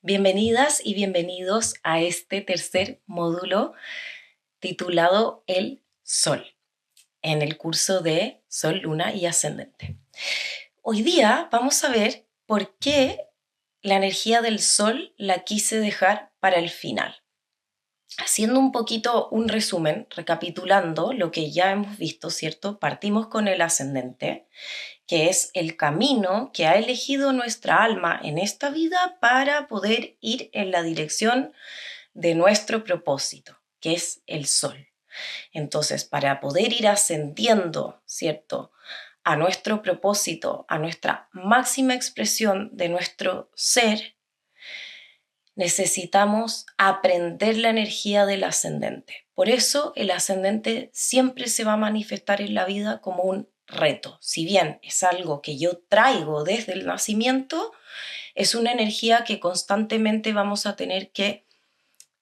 Bienvenidas y bienvenidos a este tercer módulo titulado El Sol, en el curso de Sol, Luna y Ascendente. Hoy día vamos a ver por qué la energía del Sol la quise dejar para el final. Haciendo un poquito un resumen, recapitulando lo que ya hemos visto, ¿cierto? Partimos con el ascendente, que es el camino que ha elegido nuestra alma en esta vida para poder ir en la dirección de nuestro propósito, que es el Sol. Entonces, para poder ir ascendiendo, ¿cierto?, a nuestro propósito, a nuestra máxima expresión de nuestro ser, necesitamos aprender la energía del ascendente. Por eso el ascendente siempre se va a manifestar en la vida como un reto. Si bien es algo que yo traigo desde el nacimiento, es una energía que constantemente vamos a tener que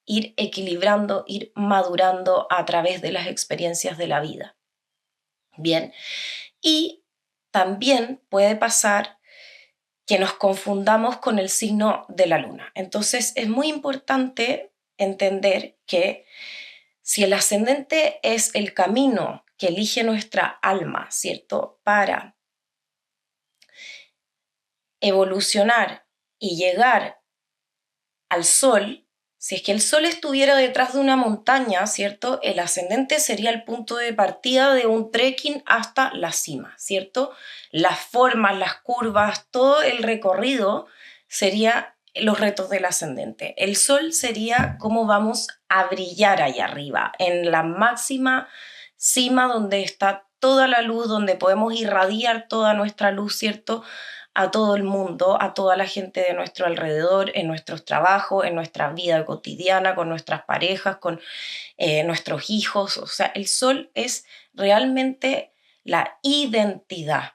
ir equilibrando, ir madurando a través de las experiencias de la vida. Bien, y también puede pasar que nos confundamos con el signo de la luna. Entonces es muy importante entender que si el ascendente es el camino que elige nuestra alma, ¿cierto?, para evolucionar y llegar al sol, si es que el sol estuviera detrás de una montaña, ¿cierto?, el ascendente sería el punto de partida de un trekking hasta la cima, ¿cierto? Las formas, las curvas, todo el recorrido sería los retos del ascendente. El sol sería cómo vamos a brillar allá arriba, en la máxima cima donde está toda la luz, donde podemos irradiar toda nuestra luz, ¿cierto?, a todo el mundo, a toda la gente de nuestro alrededor, en nuestros trabajos, en nuestra vida cotidiana, con nuestras parejas, con nuestros hijos. O sea, el sol es realmente la identidad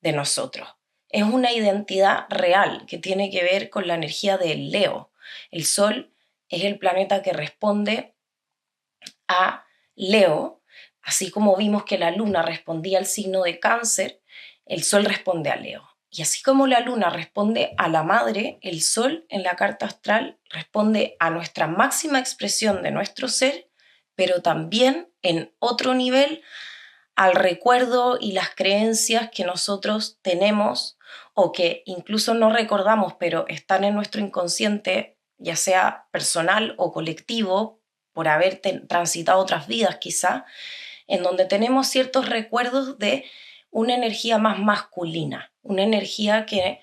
de nosotros. Es una identidad real que tiene que ver con la energía del Leo. El sol es el planeta que responde a Leo, así como vimos que la luna respondía al signo de Cáncer, el sol responde a Leo. Y así como la luna responde a la madre, el sol en la carta astral responde a nuestra máxima expresión de nuestro ser, pero también en otro nivel al recuerdo y las creencias que nosotros tenemos o que incluso no recordamos, pero están en nuestro inconsciente, ya sea personal o colectivo, por haber transitado otras vidas quizá, en donde tenemos ciertos recuerdos de una energía más masculina, una energía que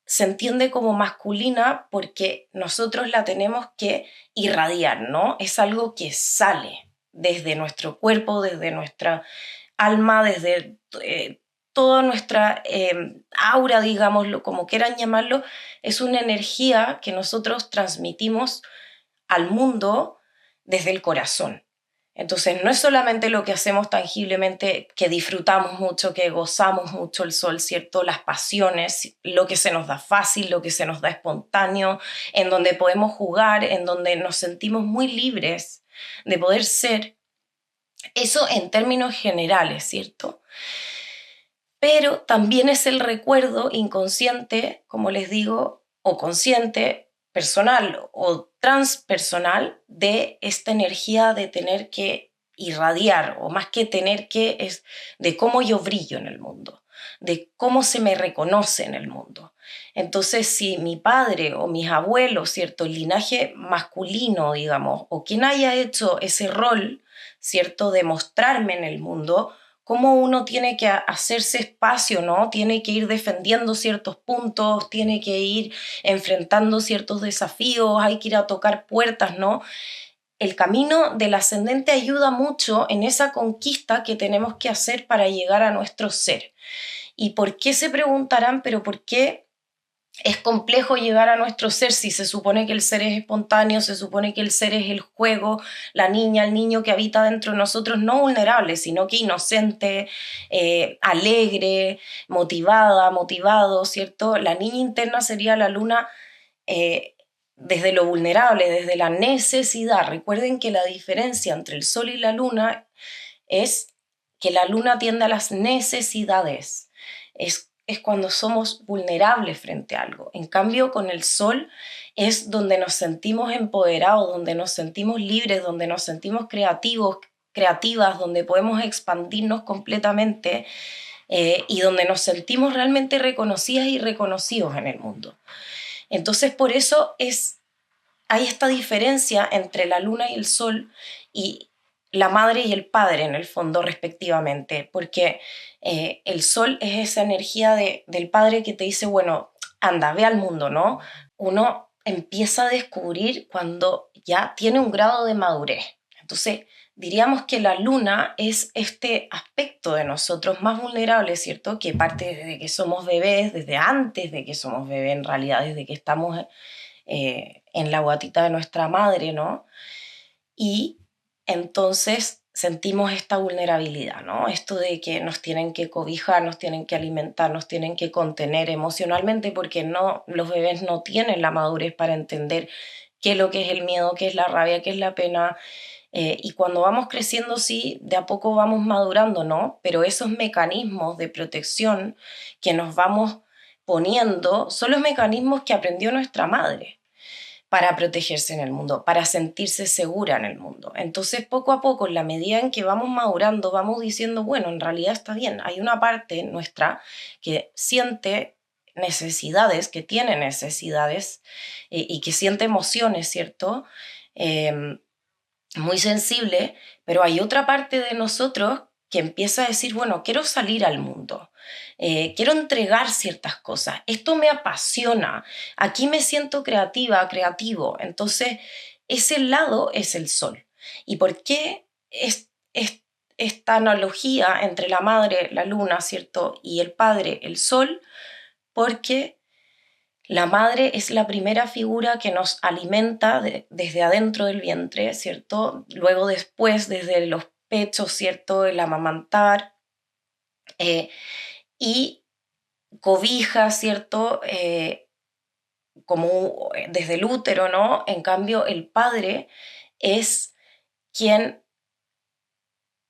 se entiende como masculina porque nosotros la tenemos que irradiar, ¿no? Es algo que sale desde nuestro cuerpo, desde nuestra alma, desde toda nuestra aura, digámoslo, como quieran llamarlo, es una energía que nosotros transmitimos al mundo desde el corazón. Entonces no es solamente lo que hacemos tangiblemente, que disfrutamos mucho, que gozamos mucho el sol, ¿cierto? Las pasiones, lo que se nos da fácil, lo que se nos da espontáneo, en donde podemos jugar, en donde nos sentimos muy libres de poder ser. Eso en términos generales, ¿cierto? Pero también es el recuerdo inconsciente, como les digo, o consciente, personal o transpersonal de esta energía de tener que irradiar, o más que tener que, es de cómo yo brillo en el mundo, de cómo se me reconoce en el mundo. Entonces, si mi padre o mis abuelos, ¿cierto?, el linaje masculino, digamos, o quien haya hecho ese rol, ¿cierto?, de mostrarme en el mundo, cómo uno tiene que hacerse espacio, ¿no? Tiene que ir defendiendo ciertos puntos, tiene que ir enfrentando ciertos desafíos, hay que ir a tocar puertas, ¿no? El camino del ascendente ayuda mucho en esa conquista que tenemos que hacer para llegar a nuestro ser. ¿Y por qué se preguntarán, pero por qué es complejo llegar a nuestro ser si se supone que el ser es espontáneo, se supone que el ser es el juego, la niña, el niño que habita dentro de nosotros, no vulnerable, sino que inocente, alegre, motivada, motivado, ¿cierto? La niña interna sería la luna desde lo vulnerable, desde la necesidad. Recuerden que la diferencia entre el sol y la luna es que la luna atiende a las necesidades. Es es cuando somos vulnerables frente a algo. En cambio, con el sol es donde nos sentimos empoderados, donde nos sentimos libres, donde nos sentimos creativos, creativas, donde podemos expandirnos completamente y donde nos sentimos realmente reconocidas y reconocidos en el mundo. Entonces, por eso hay esta diferencia entre la luna y el sol y la madre y el padre en el fondo respectivamente, porque el sol es esa energía del padre que te dice, bueno, anda, ve al mundo, ¿no? Uno empieza a descubrir cuando ya tiene un grado de madurez. Entonces, diríamos que la luna es este aspecto de nosotros más vulnerable, ¿cierto? Que parte desde que somos bebés, desde antes de que somos bebés, en realidad, desde que estamos en la guatita de nuestra madre, ¿no? Y entonces sentimos esta vulnerabilidad, ¿no? Esto de que nos tienen que cobijar, nos tienen que alimentar, nos tienen que contener emocionalmente porque no, los bebés no tienen la madurez para entender qué es lo que es el miedo, qué es la rabia, qué es la pena. Y cuando vamos creciendo, sí, de a poco vamos madurando, ¿no? Pero esos mecanismos de protección que nos vamos poniendo son los mecanismos que aprendió nuestra madre para protegerse en el mundo, para sentirse segura en el mundo. Entonces, poco a poco, en la medida en que vamos madurando, vamos diciendo, bueno, en realidad está bien, hay una parte nuestra que siente necesidades, que tiene necesidades y que siente emociones, ¿cierto? Muy sensible, pero hay otra parte de nosotros que empieza a decir, bueno, quiero salir al mundo, quiero entregar ciertas cosas, esto me apasiona, aquí me siento creativa, creativo. Entonces, ese lado es el sol. ¿Y por qué esta analogía entre la madre, la luna, ¿cierto? Y el padre, el sol? Porque la madre es la primera figura que nos alimenta desde adentro del vientre, ¿cierto? Luego después desde los pechos, ¿cierto? El amamantar eh, y cobija, ¿cierto? Como desde el útero, ¿no? En cambio, el padre es quien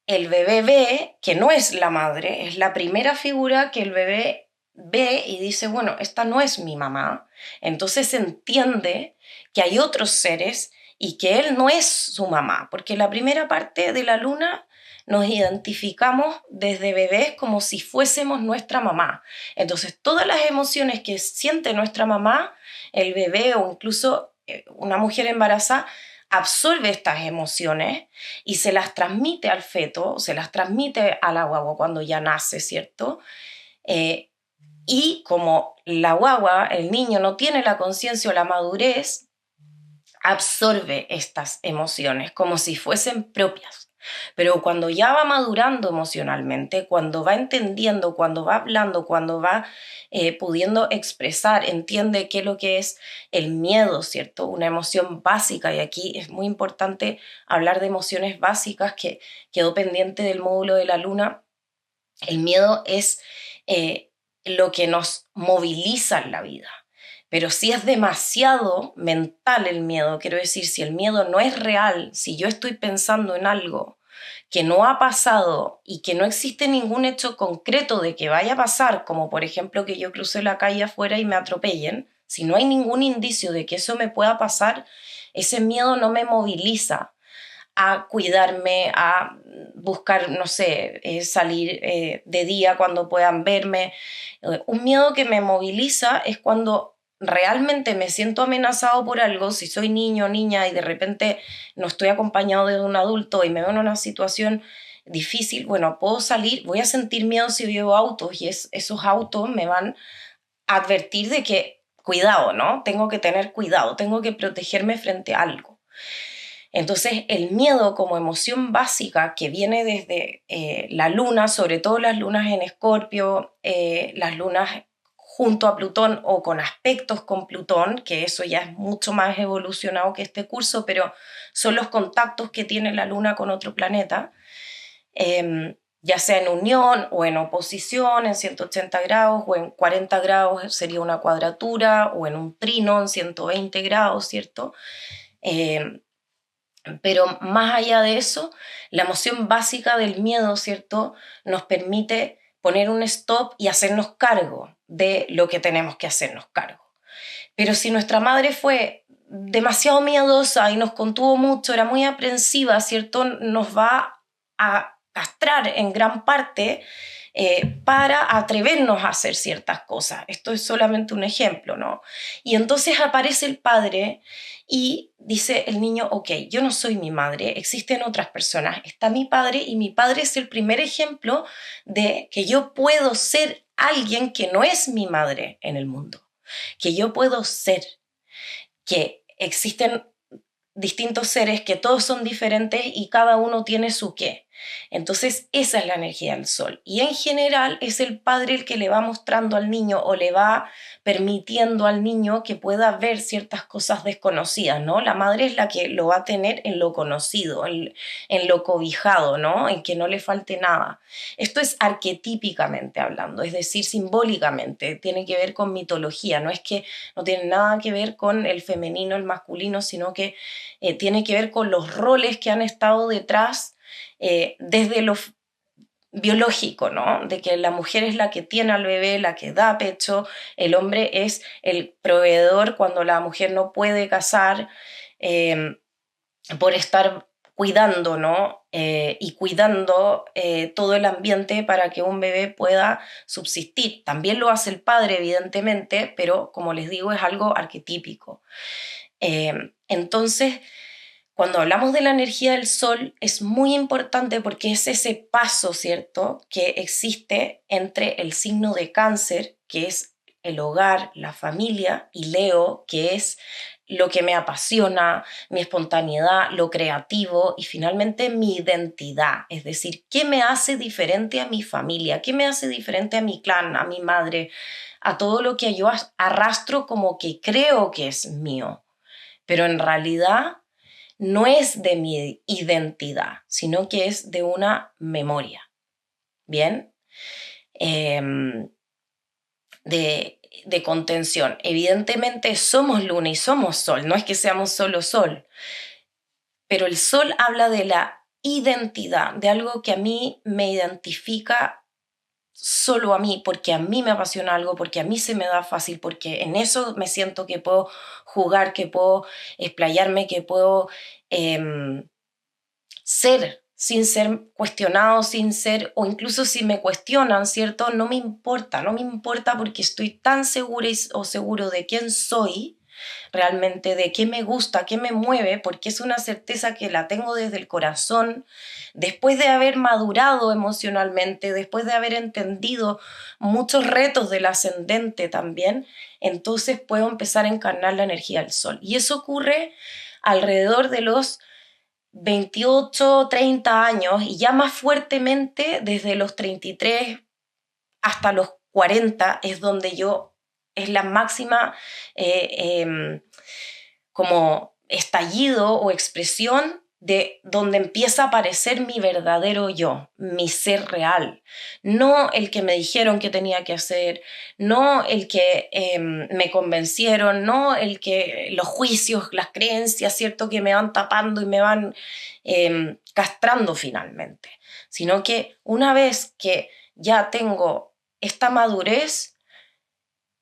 el bebé ve, que no es la madre, es la primera figura que el bebé ve y dice, bueno, esta no es mi mamá. Entonces entiende que hay otros seres y que él no es su mamá, porque la primera parte de la luna nos identificamos desde bebés como si fuésemos nuestra mamá. Entonces todas las emociones que siente nuestra mamá, el bebé o incluso una mujer embarazada, absorbe estas emociones y se las transmite al feto, se las transmite a la guagua cuando ya nace, ¿cierto? Eh, y como la guagua, el niño no tiene la conciencia o la madurez, absorbe estas emociones como si fuesen propias. Pero cuando ya va madurando emocionalmente, cuando va entendiendo, cuando va hablando, cuando va pudiendo expresar, entiende qué es lo que es el miedo, ¿cierto? Una emoción básica, y aquí es muy importante hablar de emociones básicas que quedó pendiente del módulo de la luna. El miedo es lo que nos moviliza en la vida. Pero si es demasiado mental el miedo, quiero decir, si el miedo no es real, si yo estoy pensando en algo que no ha pasado y que no existe ningún hecho concreto de que vaya a pasar, como por ejemplo que yo cruce la calle afuera y me atropellen, si no hay ningún indicio de que eso me pueda pasar, ese miedo no me moviliza a cuidarme, a buscar, no sé, salir de día cuando puedan verme. Un miedo que me moviliza es cuando realmente me siento amenazado por algo, si soy niño o niña y de repente no estoy acompañado de un adulto y me veo en una situación difícil, bueno, puedo salir, voy a sentir miedo si veo autos y esos autos me van a advertir de que, cuidado, ¿no? Tengo que tener cuidado, tengo que protegerme frente a algo. Entonces, el miedo como emoción básica que viene desde la luna, sobre todo las lunas en Escorpio, las lunas junto a Plutón o con aspectos con Plutón, que eso ya es mucho más evolucionado que este curso, pero son los contactos que tiene la luna con otro planeta, ya sea en unión o en oposición, en 180 grados o en 40 grados sería una cuadratura, o en un trino en 120 grados, ¿cierto? Pero más allá de eso, la emoción básica del miedo, ¿cierto? Nos permite poner un stop y hacernos cargo de lo que tenemos que hacernos cargo. Pero si nuestra madre fue demasiado miedosa y nos contuvo mucho, era muy aprensiva, ¿cierto? Nos va a castrar en gran parte para atrevernos a hacer ciertas cosas. Esto es solamente un ejemplo, ¿no? Y entonces aparece el padre y dice el niño, ok, yo no soy mi madre, existen otras personas, está mi padre y mi padre es el primer ejemplo de que yo puedo ser alguien que no es mi madre en el mundo, que yo puedo ser, que existen distintos seres, que todos son diferentes y cada uno tiene su qué. Entonces esa es la energía del sol. Y en general es el padre el que le va mostrando al niño o le va permitiendo al niño que pueda ver ciertas cosas desconocidas, ¿no? La madre es la que lo va a tener en lo conocido, en lo cobijado, ¿no? En que no le falte nada. Esto es arquetípicamente hablando, es decir, simbólicamente, tiene que ver con mitología, no es que no tiene nada que ver con el femenino, el masculino, sino que tiene que ver con los roles que han estado detrás desde lo biológico, ¿no? De que la mujer es la que tiene al bebé, la que da pecho, el hombre es el proveedor cuando la mujer no puede casar por estar cuidando, ¿no? Y cuidando todo el ambiente para que un bebé pueda subsistir. También lo hace el padre, evidentemente, pero como les digo, es algo arquetípico. Entonces, cuando hablamos de la energía del sol, es muy importante porque es ese paso, ¿cierto?, que existe entre el signo de Cáncer, que es el hogar, la familia, y Leo, que es lo que me apasiona, mi espontaneidad, lo creativo y finalmente mi identidad. Es decir, ¿qué me hace diferente a mi familia? ¿Qué me hace diferente a mi clan, a mi madre, a todo lo que yo arrastro como que creo que es mío? Pero en realidad no es de mi identidad, sino que es de una memoria. ¿Bien? De contención. Evidentemente somos luna y somos sol, no es que seamos solo sol, pero el sol habla de la identidad, de algo que a mí me identifica solo a mí, porque a mí me apasiona algo, porque a mí se me da fácil, porque en eso me siento que puedo jugar, que puedo explayarme, que puedo ser sin ser cuestionado, sin ser, o incluso si me cuestionan, ¿cierto? No me importa porque estoy tan segura o seguro de quién soy, realmente de qué me gusta, qué me mueve, porque es una certeza que la tengo desde el corazón, después de haber madurado emocionalmente, después de haber entendido muchos retos del ascendente también, entonces puedo empezar a encarnar la energía del sol. Y eso ocurre alrededor de los 28, 30 años y ya más fuertemente desde los 33 hasta los 40 es donde es la máxima como estallido o expresión de donde empieza a aparecer mi verdadero yo, mi ser real. No el que me dijeron que tenía que hacer, no el que me convencieron, no el que los juicios, las creencias, ¿cierto?, que me van tapando y me van castrando finalmente. Sino que una vez que ya tengo esta madurez,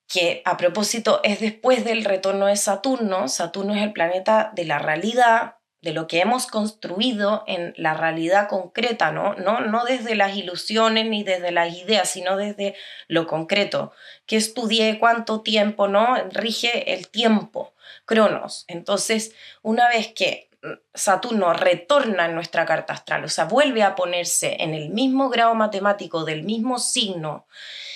que a propósito es después del retorno de Saturno. Saturno es el planeta de la realidad, de lo que hemos construido en la realidad concreta, ¿no? No desde las ilusiones ni desde las ideas, sino desde lo concreto. ¿Qué estudié? ¿Cuánto tiempo? ¿No? Rige el tiempo, Cronos. Entonces, una vez que Saturno retorna en nuestra carta astral, o sea, vuelve a ponerse en el mismo grado matemático del mismo signo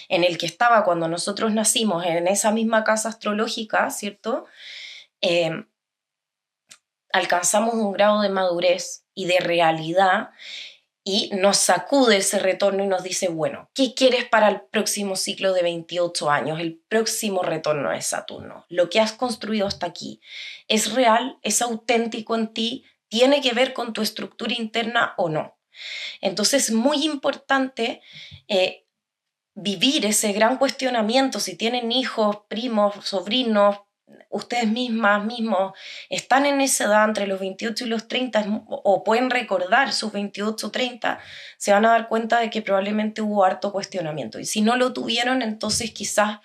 en el que estaba cuando nosotros nacimos, en esa misma casa astrológica, ¿cierto? Alcanzamos un grado de madurez y de realidad y nos sacude ese retorno y nos dice, bueno, ¿qué quieres para el próximo ciclo de 28 años, el próximo retorno de Saturno? Lo que has construido hasta aquí, ¿es real? ¿Es auténtico en ti? ¿Tiene que ver con tu estructura interna o no? Entonces es muy importante vivir ese gran cuestionamiento, si tienen hijos, primos, sobrinos, ustedes mismos están en esa edad entre los 28 y los 30 o pueden recordar sus 28 o 30, se van a dar cuenta de que probablemente hubo harto cuestionamiento. Y si no lo tuvieron, entonces quizás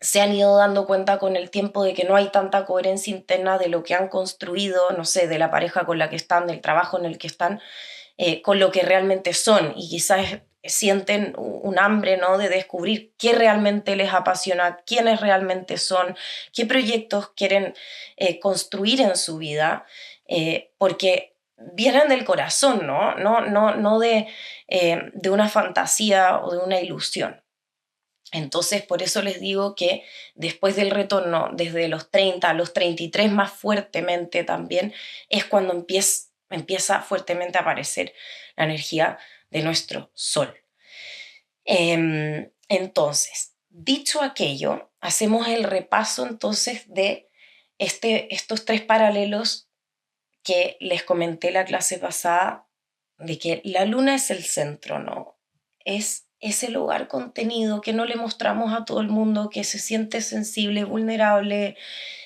se han ido dando cuenta con el tiempo de que no hay tanta coherencia interna de lo que han construido, no sé, de la pareja con la que están, del trabajo en el que están, con lo que realmente son, y quizás sienten un hambre, ¿no?, de descubrir qué realmente les apasiona, quiénes realmente son, qué proyectos quieren construir en su vida, porque vienen del corazón, ¿no? No de una fantasía o de una ilusión. Entonces, por eso les digo que después del retorno, desde los 30 a los 33 más fuertemente también, es cuando empieza fuertemente a aparecer la energía de nuestro sol. Entonces, dicho aquello, hacemos el repaso entonces de estos 3 paralelos que les comenté la clase pasada, de que la luna es el centro, ¿no? Es ese lugar contenido que no le mostramos a todo el mundo, que se siente sensible, vulnerable,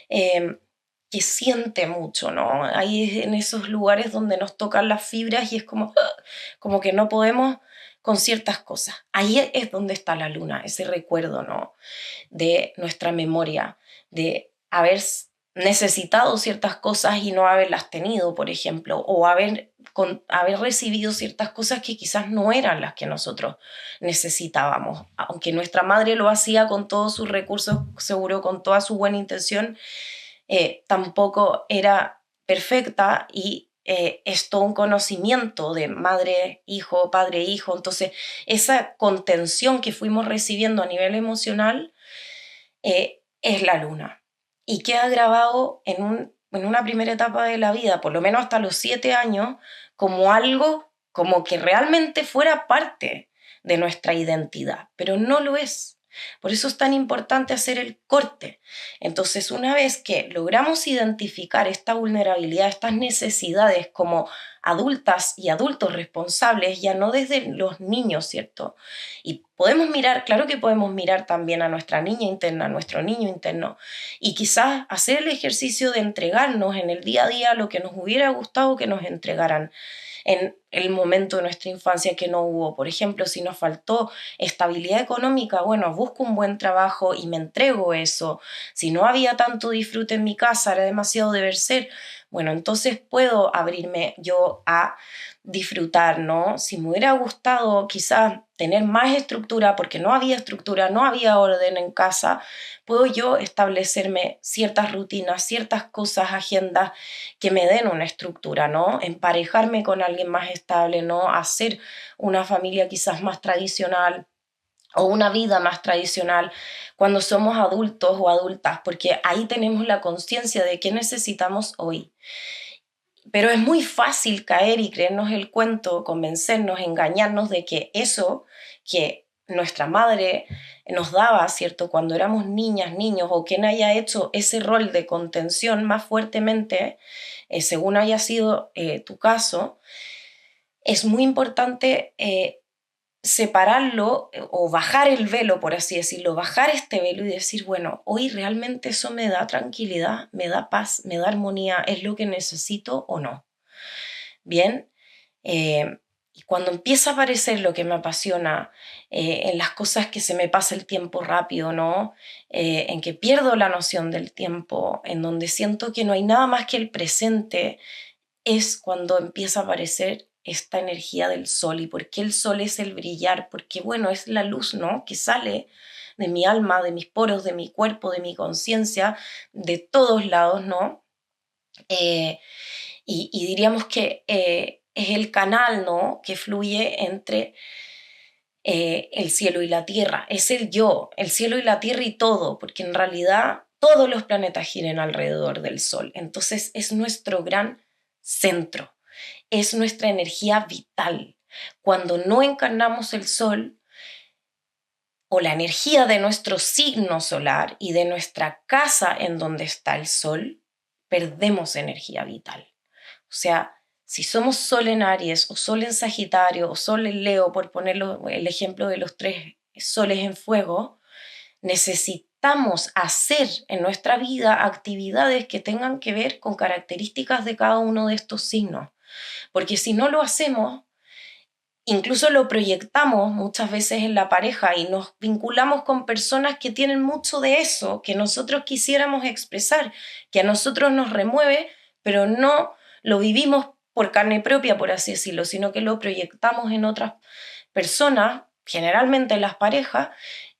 que siente mucho, ¿no? Ahí en esos lugares donde nos tocan las fibras y es como que no podemos con ciertas cosas. Ahí es donde está la luna, ese recuerdo, ¿no?, de nuestra memoria, de haber necesitado ciertas cosas y no haberlas tenido, por ejemplo, o haber recibido ciertas cosas que quizás no eran las que nosotros necesitábamos. Aunque nuestra madre lo hacía con todos sus recursos, seguro con toda su buena intención, tampoco era perfecta y es todo un conocimiento de madre, hijo, padre, hijo. Entonces, esa contención que fuimos recibiendo a nivel emocional es la luna. Y queda grabado en una primera etapa de la vida, por lo menos hasta los 7 años, como algo como que realmente fuera parte de nuestra identidad, pero no lo es. Por eso es tan importante hacer el corte. Entonces, una vez que logramos identificar esta vulnerabilidad, estas necesidades como adultas y adultos responsables, ya no desde los niños, ¿cierto? Y podemos mirar, claro que podemos mirar también a nuestra niña interna, a nuestro niño interno, y quizás hacer el ejercicio de entregarnos en el día a día lo que nos hubiera gustado que nos entregaran en el momento de nuestra infancia que no hubo. Por ejemplo, si nos faltó estabilidad económica, bueno, busco un buen trabajo y me entrego eso. Si no había tanto disfrute en mi casa, era demasiado deber ser, bueno, entonces puedo abrirme yo a disfrutar, ¿no? Si me hubiera gustado quizás tener más estructura, porque no había estructura, no había orden en casa, puedo yo establecerme ciertas rutinas, ciertas cosas, agendas que me den una estructura, ¿no? Emparejarme con alguien más estable, ¿no? Hacer una familia quizás más tradicional o una vida más tradicional cuando somos adultos o adultas, porque ahí tenemos la conciencia de qué necesitamos hoy. Pero es muy fácil caer y creernos el cuento, convencernos, engañarnos de que eso que nuestra madre nos daba, ¿cierto?, cuando éramos niñas, niños, o quien haya hecho ese rol de contención más fuertemente, según haya sido tu caso, es muy importante separarlo o bajar el velo, por así decirlo, bajar este velo y decir, bueno, hoy realmente eso me da tranquilidad, me da paz, me da armonía, es lo que necesito o no. Bien, y cuando empieza a aparecer lo que me apasiona, en las cosas que se me pasa el tiempo rápido, ¿no? En que pierdo la noción del tiempo, en donde siento que no hay nada más que el presente, es cuando empieza a aparecer esta energía del sol. ¿Y por qué el sol es el brillar? Porque, bueno, es la luz, ¿no?, que sale de mi alma, de mis poros, de mi cuerpo, de mi conciencia, de todos lados, ¿no? Y diríamos que es el canal, ¿no?, que fluye entre el cielo y la tierra. Es el yo, el cielo y la tierra y todo, porque en realidad todos los planetas giran alrededor del sol. Entonces es nuestro gran centro, es nuestra energía vital. Cuando no encarnamos el sol o la energía de nuestro signo solar y de nuestra casa en donde está el sol, perdemos energía vital. O sea, si somos Sol en Aries o Sol en Sagitario o Sol en Leo, por ponerlo el ejemplo de los 3 soles en fuego, necesitamos proyectamos hacer en nuestra vida actividades que tengan que ver con características de cada uno de estos signos. Porque si no lo hacemos, incluso lo proyectamos muchas veces en la pareja y nos vinculamos con personas que tienen mucho de eso, que nosotros quisiéramos expresar, que a nosotros nos remueve, pero no lo vivimos por carne propia, por así decirlo, sino que lo proyectamos en otras personas, generalmente en las parejas.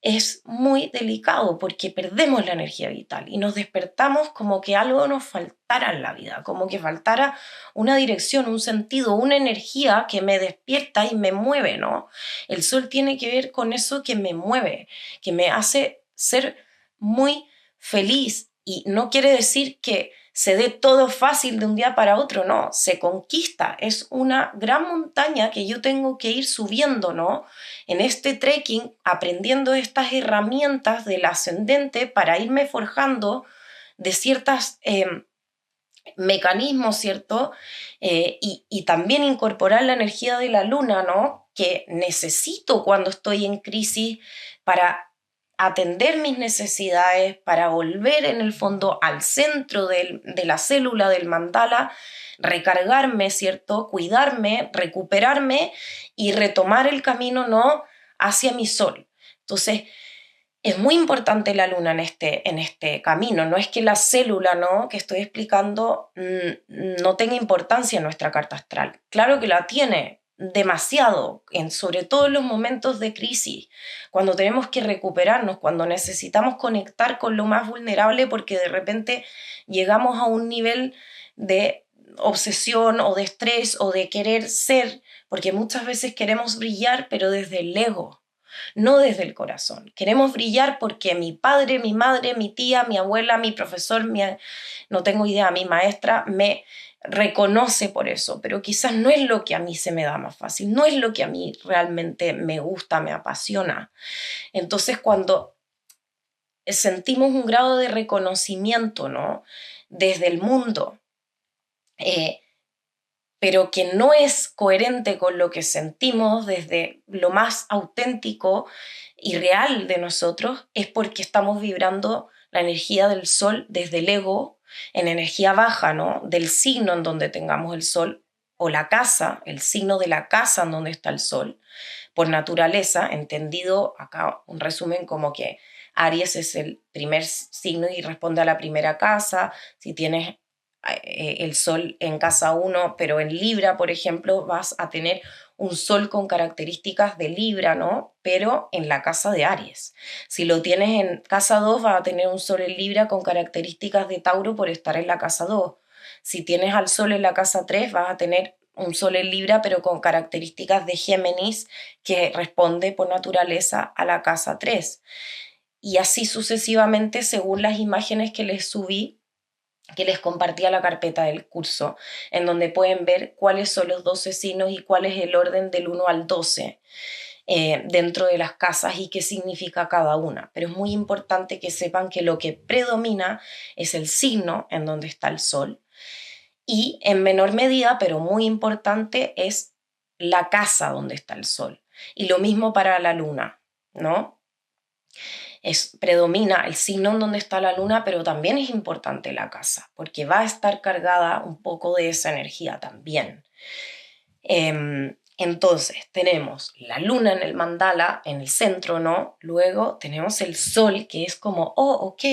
Es muy delicado porque perdemos la energía vital y nos despertamos como que algo nos faltara en la vida, como que faltara una dirección, un sentido, una energía que me despierta y me mueve, ¿no? El sol tiene que ver con eso que me mueve, que me hace ser muy feliz, y no quiere decir que se dé todo fácil de un día para otro, no, se conquista, es una gran montaña que yo tengo que ir subiendo, ¿no? En este trekking, aprendiendo estas herramientas del ascendente para irme forjando de ciertas mecanismos, ¿cierto? Y también incorporar la energía de la luna, ¿no? Que necesito cuando estoy en crisis para atender mis necesidades, para volver en el fondo al centro de la célula del mandala, recargarme, ¿cierto? Cuidarme, recuperarme y retomar el camino, ¿no? Hacia mi sol. Entonces, es muy importante la luna en este camino. No es que la célula, ¿no?, que estoy explicando no tenga importancia en nuestra carta astral. Claro que la tiene demasiado, sobre todo en los momentos de crisis, cuando tenemos que recuperarnos, cuando necesitamos conectar con lo más vulnerable porque de repente llegamos a un nivel de obsesión o de estrés o de querer ser, porque muchas veces queremos brillar pero desde el ego, no desde el corazón. Queremos brillar porque mi padre, mi madre, mi tía, mi abuela, mi profesor, no tengo idea, mi maestra me reconoce por eso, pero quizás no es lo que a mí se me da más fácil, no es lo que a mí realmente me gusta, me apasiona. Entonces, cuando sentimos un grado de reconocimiento, ¿no?, desde el mundo, pero que no es coherente con lo que sentimos desde lo más auténtico y real de nosotros, es porque estamos vibrando la energía del sol desde el ego, en energía baja, ¿no?, del signo en donde tengamos el sol, o la casa, el signo de la casa en donde está el sol, por naturaleza, entendido acá un resumen como que Aries es el primer signo y responde a la primera casa. Si tienes el sol en casa 1, pero en Libra, por ejemplo, vas a tener un sol con características de Libra, ¿no?, pero en la casa de Aries. Si lo tienes en casa 2, vas a tener un sol en Libra con características de Tauro por estar en la casa 2. Si tienes al sol en la casa 3, vas a tener un sol en Libra, pero con características de Géminis, que responde por naturaleza a la casa 3. Y así sucesivamente según las imágenes que les subí, que les compartí a la carpeta del curso, en donde pueden ver cuáles son los 12 signos y cuál es el orden del 1 al 12 dentro de las casas y qué significa cada una. Pero es muy importante que sepan que lo que predomina es el signo en donde está el sol, y en menor medida, pero muy importante, es la casa donde está el sol. Y lo mismo para la luna, ¿no? Predomina el signo en donde está la luna, pero también es importante la casa, porque va a estar cargada un poco de esa energía también. Entonces, tenemos la luna en el mandala, en el centro, ¿no? Luego tenemos el sol, que es como, oh, ok,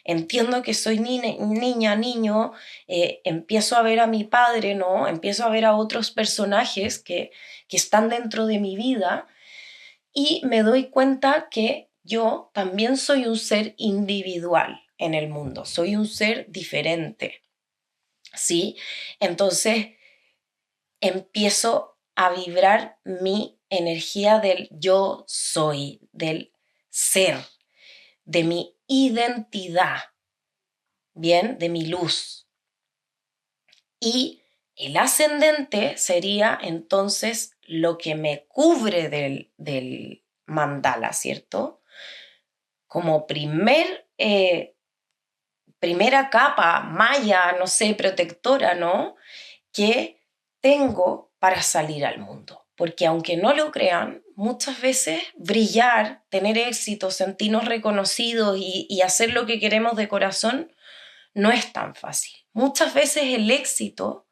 entiendo que soy niña, niño, empiezo a ver a mi padre, ¿no? Empiezo a ver a otros personajes que están dentro de mi vida, y me doy cuenta que yo también soy un ser individual en el mundo, soy un ser diferente, ¿sí? Entonces empiezo a vibrar mi energía del yo soy, del ser, de mi identidad, ¿bien? De mi luz. Y el ascendente sería entonces lo que me cubre del mandala, ¿cierto? Como primera capa maya, no sé, protectora, ¿no?, que tengo para salir al mundo. porque aunque no lo crean, muchas veces brillar, tener éxito, sentirnos reconocidos y hacer lo que queremos de corazón no es tan fácil. Muchas veces el éxito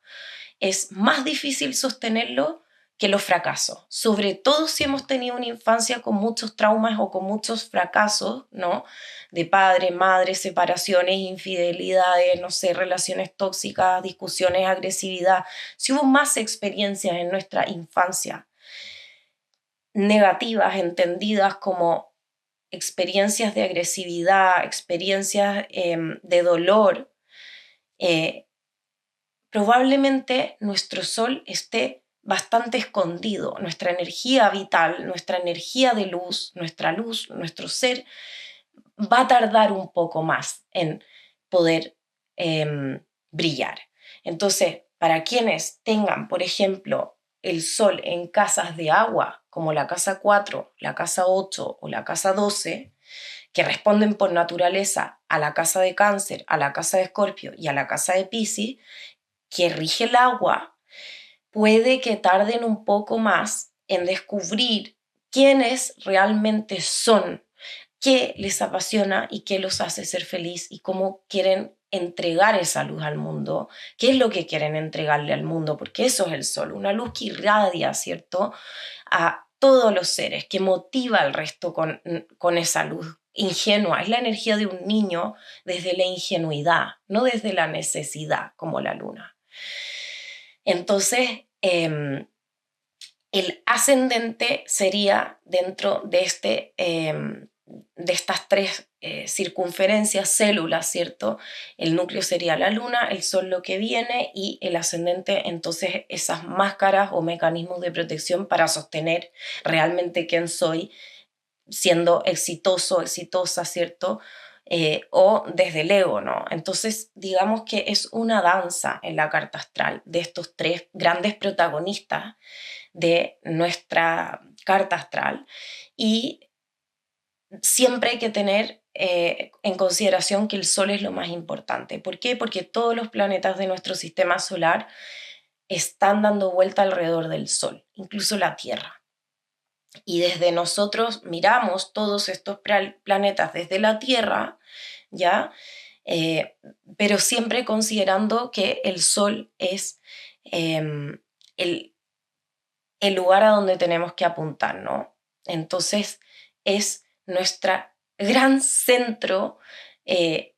es más difícil sostenerlo que los fracasos, sobre todo si hemos tenido una infancia con muchos traumas o con muchos fracasos, ¿no? De padre, madre, separaciones, infidelidades, no sé, relaciones tóxicas, discusiones, agresividad. Si hubo más experiencias en nuestra infancia negativas, entendidas como experiencias de agresividad, experiencias de dolor, probablemente nuestro sol esté bastante escondido. Nuestra energía vital, nuestra energía de luz, nuestro ser, va a tardar un poco más en poder brillar. Entonces, para quienes tengan, por ejemplo, el sol en casas de agua, como la casa 4, la casa 8 o la casa 12, que responden por naturaleza a la casa de Cáncer, a la casa de Escorpio y a la casa de Piscis, que rige el agua, puede que tarden un poco más en descubrir quiénes realmente son, qué les apasiona y qué los hace ser feliz y cómo quieren entregar esa luz al mundo, qué es lo que quieren entregarle al mundo, porque eso es el sol, una luz que irradia, ¿cierto?, a todos los seres, que motiva al resto con esa luz ingenua. Es la energía de un niño desde la ingenuidad, no desde la necesidad, como la luna. Entonces, el ascendente sería dentro de estas tres circunferencias, células, ¿cierto? El núcleo sería la luna, el sol lo que viene y el ascendente, entonces esas máscaras o mecanismos de protección para sostener realmente quién soy, siendo exitoso, exitosa, ¿cierto? O desde el ego, ¿no? Entonces, digamos que es una danza en la carta astral de estos tres grandes protagonistas de nuestra carta astral y siempre hay que tener en consideración que el Sol es lo más importante. ¿Por qué? Porque todos los planetas de nuestro sistema solar están dando vuelta alrededor del Sol, incluso la Tierra. Y desde nosotros miramos todos estos planetas desde la Tierra, ¿ya? Pero siempre considerando que el Sol es el, el lugar a donde tenemos que apuntar, ¿no? Entonces es nuestro gran centro eh,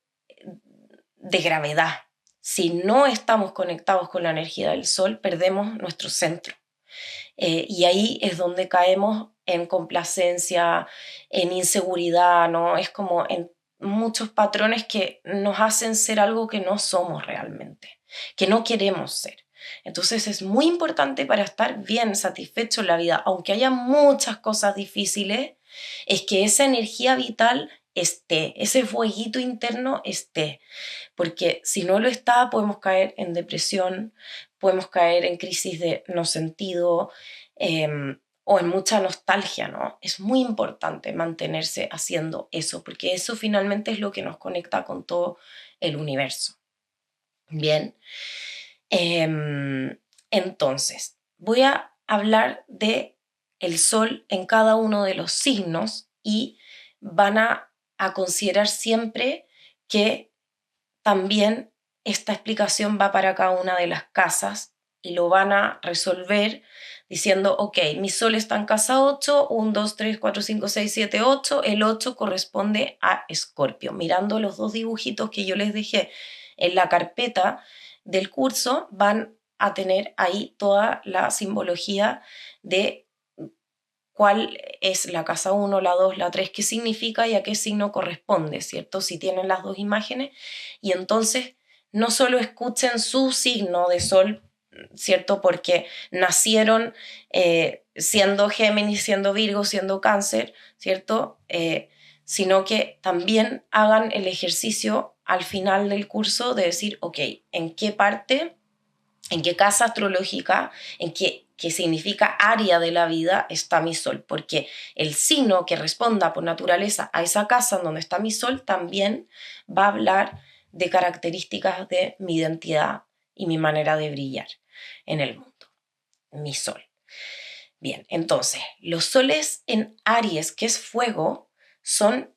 de gravedad. Si no estamos conectados con la energía del Sol, perdemos nuestro centro. Y ahí es donde caemos en complacencia, en inseguridad, ¿no? Es como en muchos patrones que nos hacen ser algo que no somos realmente, que no queremos ser. Entonces es muy importante para estar bien satisfecho en la vida, aunque haya muchas cosas difíciles, es que esa energía vital esté, ese fueguito interno esté, porque si no lo está podemos caer en depresión, podemos caer en crisis de no sentido o en mucha nostalgia, ¿no? Es muy importante mantenerse haciendo eso, porque eso finalmente es lo que nos conecta con todo el universo. Bien, entonces voy a hablar de el sol en cada uno de los signos y van a considerar siempre que también esta explicación va para cada una de las casas y lo van a resolver diciendo, ok, mi sol está en casa 8, 1, 2, 3, 4, 5, 6, 7, 8, el 8 corresponde a Escorpio. Mirando los dos dibujitos que yo les dejé en la carpeta del curso, van a tener ahí toda la simbología de cuál es la casa 1, la 2, la 3, qué significa y a qué signo corresponde, ¿cierto? Si tienen las dos imágenes. Y entonces no solo escuchen su signo de sol, ¿cierto? Porque nacieron siendo Géminis, siendo Virgo, siendo Cáncer, ¿cierto? Sino que también hagan el ejercicio al final del curso de decir, ok, ¿en qué parte, en qué casa astrológica, en qué que significa área de la vida está mi sol? Porque el signo que responda por naturaleza a esa casa en donde está mi sol también va a hablar de características de mi identidad y mi manera de brillar en el mundo, mi sol. Bien, entonces, los soles en Aries, que es fuego, son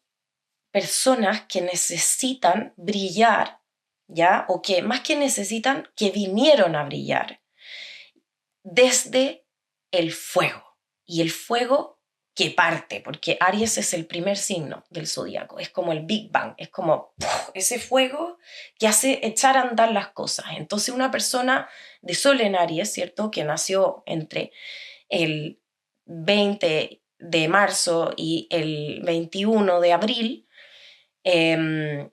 personas que necesitan brillar, ¿ya? O que más que necesitan, que vinieron a brillar desde el fuego. Y el fuego que parte, porque Aries es el primer signo del zodiaco, es como el Big Bang, es como ¡puf! Ese fuego que hace echar a andar las cosas. Entonces una persona de Sol en Aries, ¿cierto? Que nació entre el 20 de marzo y el 21 de abril, eh,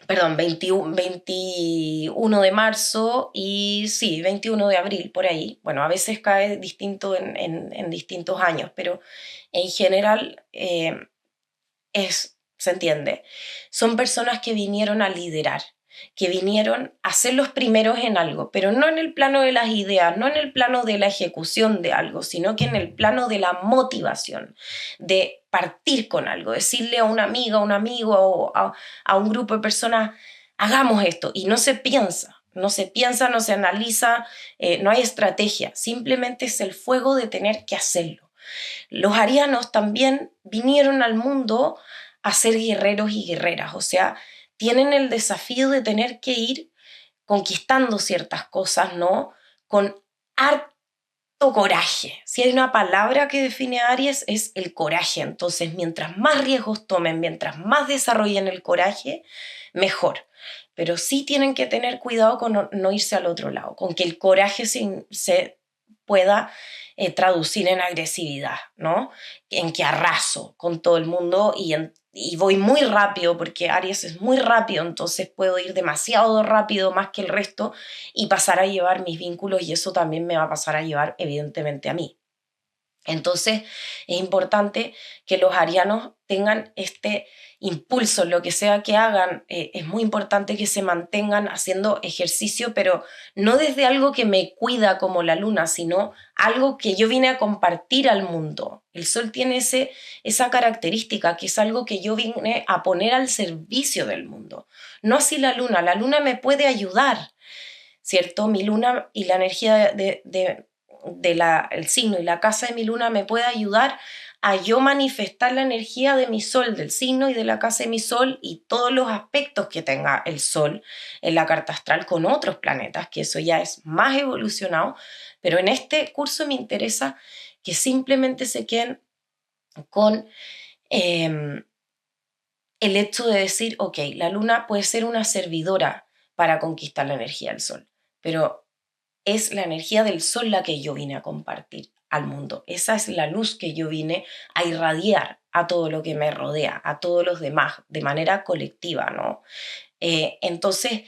perdón, 21 de marzo y sí, 21 de abril, por ahí. Bueno, a veces cae distinto en distintos años, pero en general se entiende. Son personas que vinieron a liderar, que vinieron a ser los primeros en algo, pero no en el plano de las ideas, no en el plano de la ejecución de algo, sino que en el plano de la motivación, de partir con algo, decirle a una amiga, a un amigo o a un grupo de personas, hagamos esto, y no se piensa. No se piensa, no se analiza, no hay estrategia, simplemente es el fuego de tener que hacerlo. Los arianos también vinieron al mundo a ser guerreros y guerreras, o sea, tienen el desafío de tener que ir conquistando ciertas cosas, ¿no? Con harto coraje. Si hay una palabra que define a Aries es el coraje, entonces mientras más riesgos tomen, mientras más desarrollen el coraje, mejor. Pero sí tienen que tener cuidado con no irse al otro lado, con que el coraje se pueda traducir en agresividad, ¿no? En que arraso con todo el mundo y voy muy rápido, porque Aries es muy rápido, entonces puedo ir demasiado rápido más que el resto y pasar a llevar mis vínculos, y eso también me va a pasar a llevar evidentemente a mí. Entonces es importante que los arianos tengan este impulso, lo que sea que hagan, es muy importante que se mantengan haciendo ejercicio, pero no desde algo que me cuida como la luna, sino algo que yo vine a compartir al mundo. El sol tiene esa característica, que es algo que yo vine a poner al servicio del mundo. No así la luna me puede ayudar, ¿cierto? Mi luna y la energía el signo y la casa de mi luna me puede ayudar a yo manifestar la energía de mi sol, del signo y de la casa de mi sol, y todos los aspectos que tenga el sol en la carta astral con otros planetas, que eso ya es más evolucionado, pero en este curso me interesa que simplemente se queden con el hecho de decir, ok, la luna puede ser una servidora para conquistar la energía del sol, pero es la energía del sol la que yo vine a compartir al mundo. Esa es la luz que yo vine a irradiar a todo lo que me rodea, a todos los demás, de manera colectiva, ¿no? Entonces,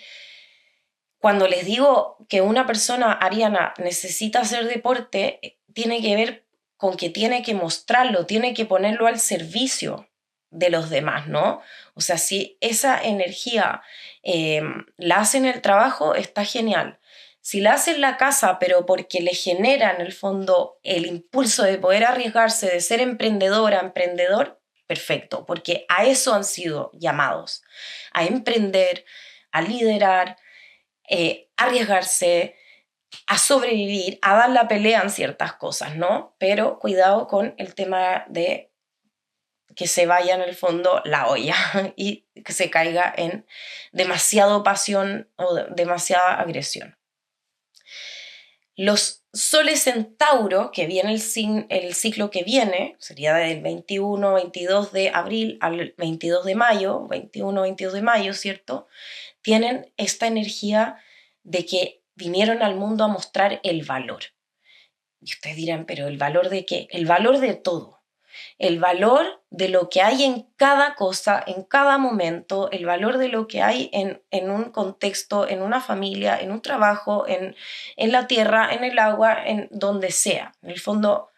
cuando les digo que una persona ariana necesita hacer deporte, tiene que ver con que tiene que mostrarlo, tiene que ponerlo al servicio de los demás, ¿no? O sea, si esa energía la hace en el trabajo, está genial. Si la hace en la casa, pero porque le genera en el fondo el impulso de poder arriesgarse, de ser emprendedora, emprendedor, perfecto, porque a eso han sido llamados, a emprender, a liderar, arriesgarse, a sobrevivir, a dar la pelea en ciertas cosas, ¿no? Pero cuidado con el tema de que se vaya en el fondo la olla y que se caiga en demasiado pasión o demasiada agresión. Los soles en Tauro, que viene el ciclo que viene, sería del 21-22 de abril al 22 de mayo, 21-22 de mayo, ¿cierto? Tienen esta energía de que vinieron al mundo a mostrar el valor. Y ustedes dirán, ¿pero el valor de qué? El valor de todo. El valor de lo que hay en cada cosa, en cada momento, el valor de lo que hay en un contexto, en una familia, en un trabajo, en la tierra, en el agua, en donde sea. En el fondo,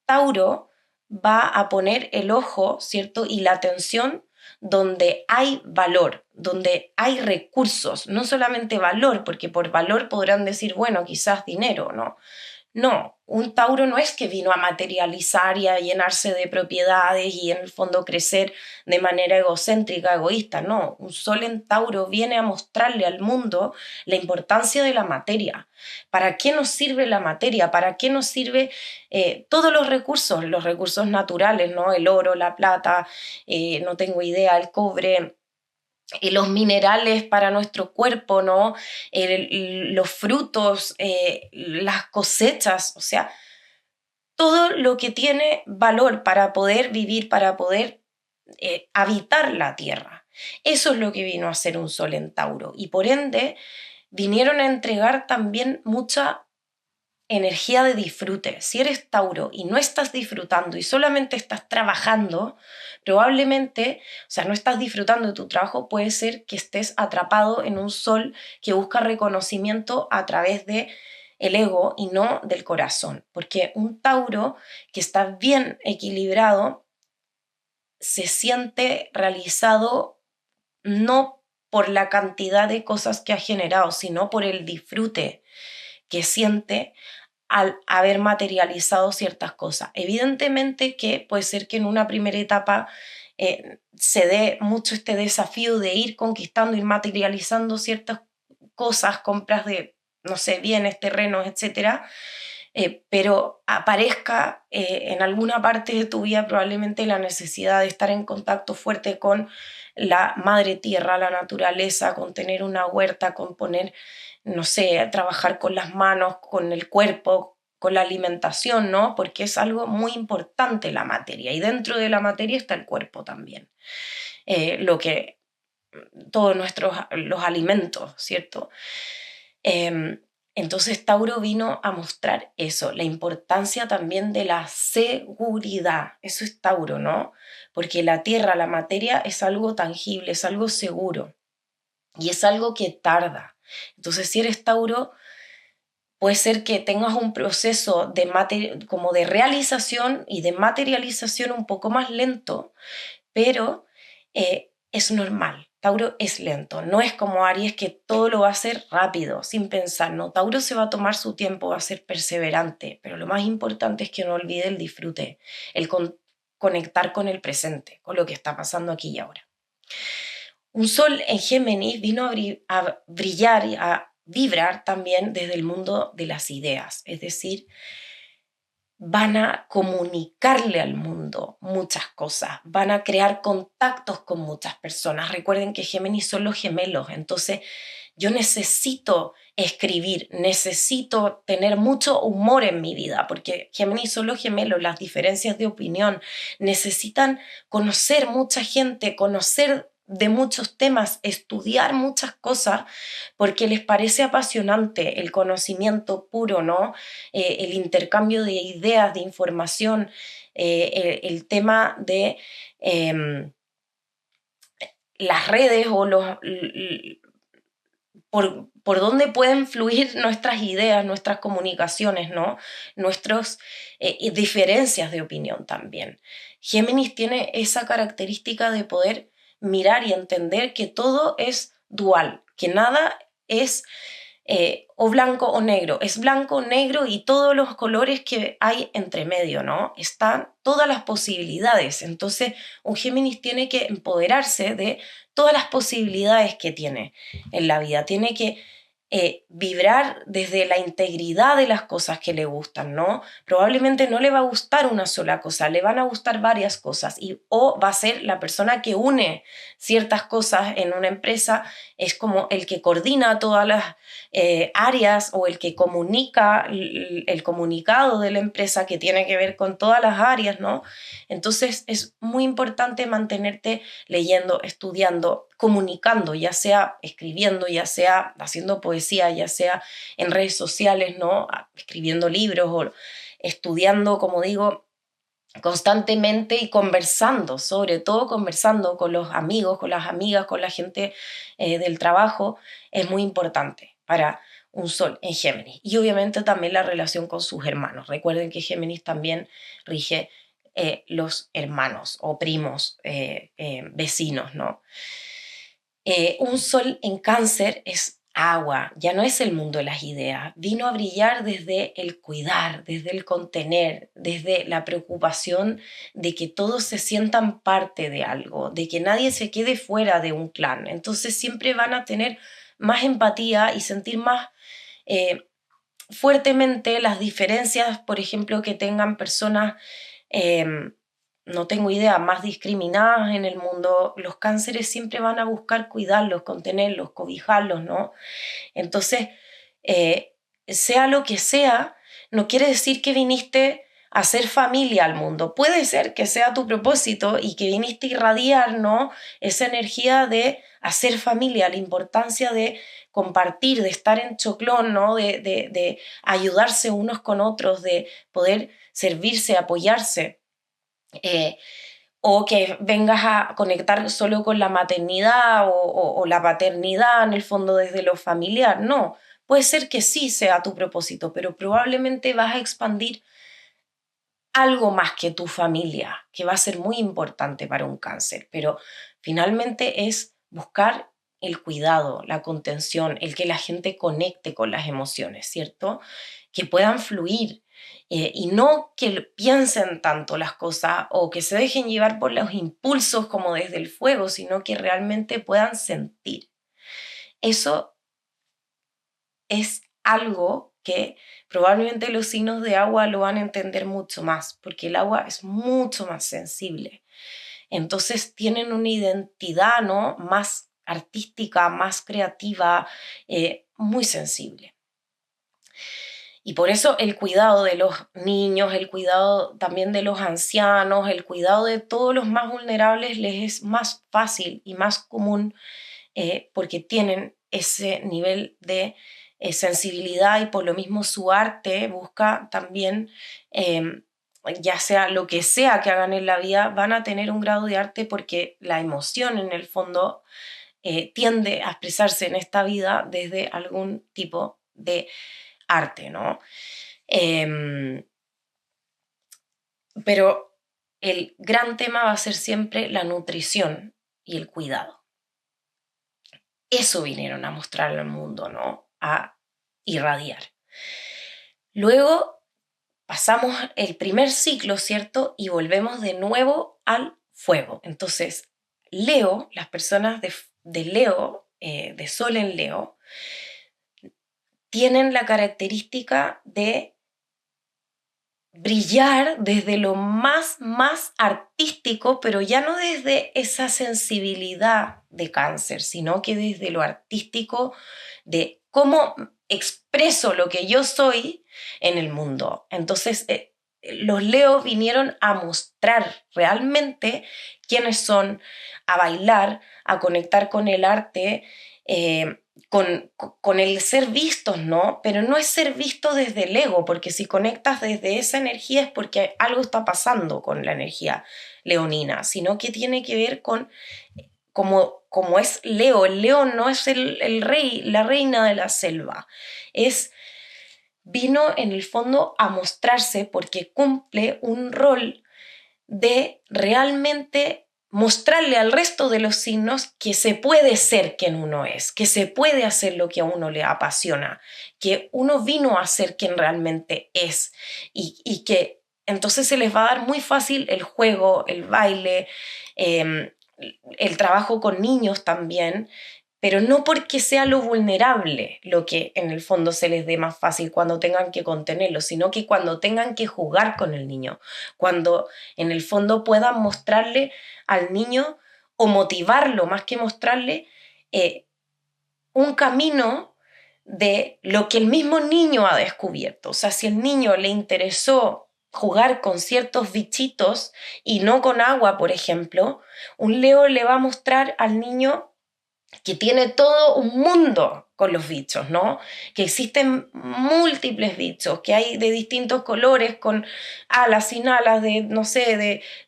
Tauro va a poner el ojo, ¿cierto? Y la atención donde hay valor, donde hay recursos, no solamente valor, porque por valor podrán decir, bueno, quizás dinero, ¿no? No, un Tauro no es que vino a materializar y a llenarse de propiedades y en el fondo crecer de manera egocéntrica, egoísta. No, un Sol en Tauro viene a mostrarle al mundo la importancia de la materia. ¿Para qué nos sirve la materia? ¿Para qué nos sirve todos los recursos naturales, ¿no? El oro, la plata, no tengo idea, el cobre, los minerales para nuestro cuerpo, ¿no? Los frutos, las cosechas, o sea, todo lo que tiene valor para poder vivir, para poder habitar la tierra. Eso es lo que vino a ser un Sol en Tauro. Y por ende, vinieron a entregar también mucha energía de disfrute. Si eres Tauro y no estás disfrutando y solamente estás trabajando, probablemente, o sea, no estás disfrutando de tu trabajo, puede ser que estés atrapado en un Sol que busca reconocimiento a través de el ego y no del corazón, porque un Tauro que está bien equilibrado se siente realizado no por la cantidad de cosas que ha generado, sino por el disfrute que siente al haber materializado ciertas cosas. Evidentemente que puede ser que en una primera etapa se dé mucho este desafío de ir conquistando, ir materializando ciertas cosas, compras de, no sé, bienes, terrenos, etcétera, pero aparezca en alguna parte de tu vida probablemente la necesidad de estar en contacto fuerte con la madre tierra, la naturaleza, con tener una huerta, con poner, no sé, trabajar con las manos, con el cuerpo, con la alimentación, ¿no? Porque es algo muy importante la materia y dentro de la materia está el cuerpo también. Lo que todos los alimentos, ¿cierto? Eh, entonces Tauro vino a mostrar eso, la importancia también de la seguridad. Eso es Tauro, ¿no? Porque la tierra, la materia es algo tangible, es algo seguro y es algo que tarda. Entonces si eres Tauro, puede ser que tengas un proceso como de realización y de materialización un poco más lento, pero es normal. Tauro es lento, no es como Aries que todo lo va a hacer rápido, sin pensar. No, Tauro se va a tomar su tiempo, va a ser perseverante, pero lo más importante es que no olvide el disfrute, el conectar con el presente, con lo que está pasando aquí y ahora. Un Sol en Géminis vino a brillar y a vibrar también desde el mundo de las ideas, es decir, van a comunicarle al mundo muchas cosas, van a crear contactos con muchas personas. Recuerden que Géminis son los gemelos, entonces yo necesito escribir, necesito tener mucho humor en mi vida, porque Géminis son los gemelos, las diferencias de opinión, necesitan conocer mucha gente, conocer de muchos temas, estudiar muchas cosas, porque les parece apasionante el conocimiento puro, ¿no? El intercambio de ideas, de información, el tema de las redes o por dónde pueden fluir nuestras ideas, nuestras comunicaciones, ¿no? Nuestras diferencias de opinión también. Géminis tiene esa característica de poder mirar y entender que todo es dual, que nada es o blanco o negro, es blanco, negro y todos los colores que hay entre medio, ¿no? Están todas las posibilidades. Entonces, un Géminis tiene que empoderarse de todas las posibilidades que tiene en la vida, tiene que vibrar desde la integridad de las cosas que le gustan, ¿no? Probablemente no le va a gustar una sola cosa, le van a gustar varias cosas o va a ser la persona que une ciertas cosas en una empresa, es como el que coordina todas las áreas o el que comunica el comunicado de la empresa que tiene que ver con todas las áreas, ¿no? Entonces es muy importante mantenerte leyendo, estudiando, comunicando, ya sea escribiendo, ya sea haciendo poesía, ya sea en redes sociales, ¿no? Escribiendo libros o estudiando, como digo, constantemente y conversando, sobre todo conversando con los amigos, con las amigas, con la gente del trabajo, es muy importante para un Sol en Géminis. Y obviamente también la relación con sus hermanos. Recuerden que Géminis también rige los hermanos o primos, vecinos, ¿no? Un Sol en Cáncer es agua, ya no es el mundo de las ideas, vino a brillar desde el cuidar, desde el contener, desde la preocupación de que todos se sientan parte de algo, de que nadie se quede fuera de un clan. Entonces siempre van a tener más empatía y sentir más fuertemente las diferencias, por ejemplo, que tengan personas, no tengo idea, más discriminadas en el mundo. Los cánceres siempre van a buscar cuidarlos, contenerlos, cobijarlos, ¿no? Entonces, sea lo que sea, no quiere decir que viniste a hacer familia al mundo. Puede ser que sea tu propósito y que viniste a irradiar, ¿no?, esa energía de hacer familia, la importancia de compartir, de estar en choclón, ¿no?, de ayudarse unos con otros, de poder servirse, apoyarse. O que vengas a conectar solo con la maternidad o la paternidad, en el fondo desde lo familiar. No, puede ser que sí sea tu propósito, pero probablemente vas a expandir algo más que tu familia, que va a ser muy importante para un cáncer, pero finalmente es buscar el cuidado, la contención, el que la gente conecte con las emociones, ¿cierto? Que puedan fluir, y no que piensen tanto las cosas o que se dejen llevar por los impulsos como desde el fuego, sino que realmente puedan sentir. Eso es algo que probablemente los signos de agua lo van a entender mucho más, porque el agua es mucho más sensible. Entonces tienen una identidad, ¿no?, más artística, más creativa, muy sensible. Y por eso el cuidado de los niños, el cuidado también de los ancianos, el cuidado de todos los más vulnerables les es más fácil y más común, porque tienen ese nivel de sensibilidad, y por lo mismo su arte busca también, ya sea lo que sea que hagan en la vida, van a tener un grado de arte porque la emoción en el fondo tiende a expresarse en esta vida desde algún tipo de arte, ¿no? Pero el gran tema va a ser siempre la nutrición y el cuidado. Eso vinieron a mostrar al mundo, ¿no?, a irradiar. Luego pasamos el primer ciclo, ¿cierto? Y volvemos de nuevo al fuego. Entonces, Leo, las personas de Leo, de Sol en Leo, tienen la característica de brillar desde lo más artístico, pero ya no desde esa sensibilidad de cáncer, sino que desde lo artístico, de cómo expreso lo que yo soy en el mundo. Entonces, los Leos vinieron a mostrar realmente quiénes son, a bailar, a conectar con el arte, con el ser vistos, ¿no? Pero no es ser visto desde el ego, porque si conectas desde esa energía es porque algo está pasando con la energía leonina, sino que tiene que ver con como es Leo. El Leo no es el rey, la reina de la selva. Vino en el fondo a mostrarse porque cumple un rol de realmente mostrarle al resto de los signos que se puede ser quien uno es, que se puede hacer lo que a uno le apasiona, que uno vino a ser quien realmente es, y que entonces se les va a dar muy fácil el juego, el baile, el trabajo con niños también, pero no porque sea lo vulnerable lo que en el fondo se les dé más fácil cuando tengan que contenerlo, sino que cuando tengan que jugar con el niño, cuando en el fondo puedan mostrarle al niño o motivarlo más que mostrarle, un camino de lo que el mismo niño ha descubierto. O sea, si el niño le interesó jugar con ciertos bichitos y no con agua, por ejemplo, un Leo le va a mostrar al niño que tiene todo un mundo con los bichos, ¿no? Que existen múltiples bichos, que hay de distintos colores, con alas, sin alas, de, no sé,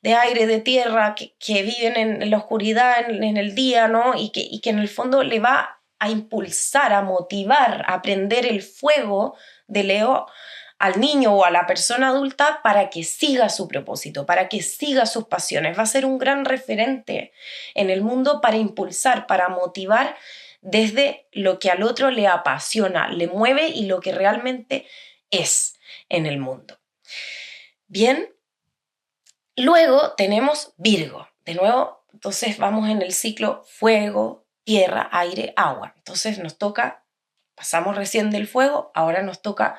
de aire, de tierra, que viven en la oscuridad, en el día, ¿no? Y que en el fondo le va a impulsar, a motivar, a prender el fuego de Leo al niño o a la persona adulta para que siga su propósito, para que siga sus pasiones. Va a ser un gran referente en el mundo para impulsar, para motivar desde lo que al otro le apasiona, le mueve y lo que realmente es en el mundo. Bien, luego tenemos Virgo. De nuevo, entonces vamos en el ciclo fuego, tierra, aire, agua. Entonces nos toca, pasamos recién del fuego, ahora nos toca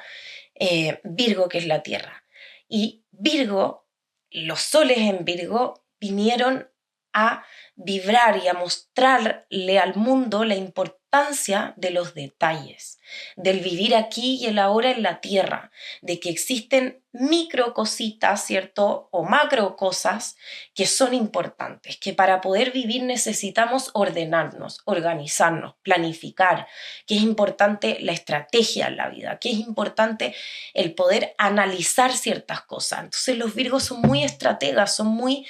Virgo, que es la tierra. Y Virgo, los soles en Virgo vinieron a vibrar y a mostrarle al mundo la importancia de los detalles, del vivir aquí y el ahora en la tierra, de que existen micro cositas, ¿cierto? O macro cosas que son importantes, que para poder vivir necesitamos ordenarnos, organizarnos, planificar, que es importante la estrategia en la vida, que es importante el poder analizar ciertas cosas. Entonces los Virgos son muy estrategas, son muy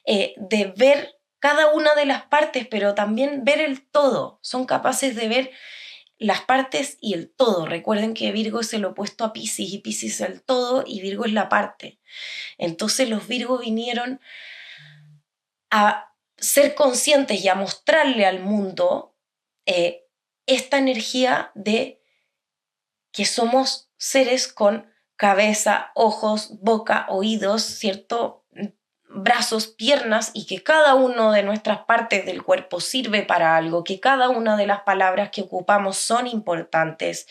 de ver cada una de las partes, pero también ver el todo. Son capaces de ver las partes y el todo. Recuerden que Virgo es el opuesto a Piscis y Piscis es el todo y Virgo es la parte. Entonces los Virgos vinieron a ser conscientes y a mostrarle al mundo esta energía de que somos seres con cabeza, ojos, boca, oídos, ¿cierto? Brazos, piernas, y que cada una de nuestras partes del cuerpo sirve para algo, que cada una de las palabras que ocupamos son importantes,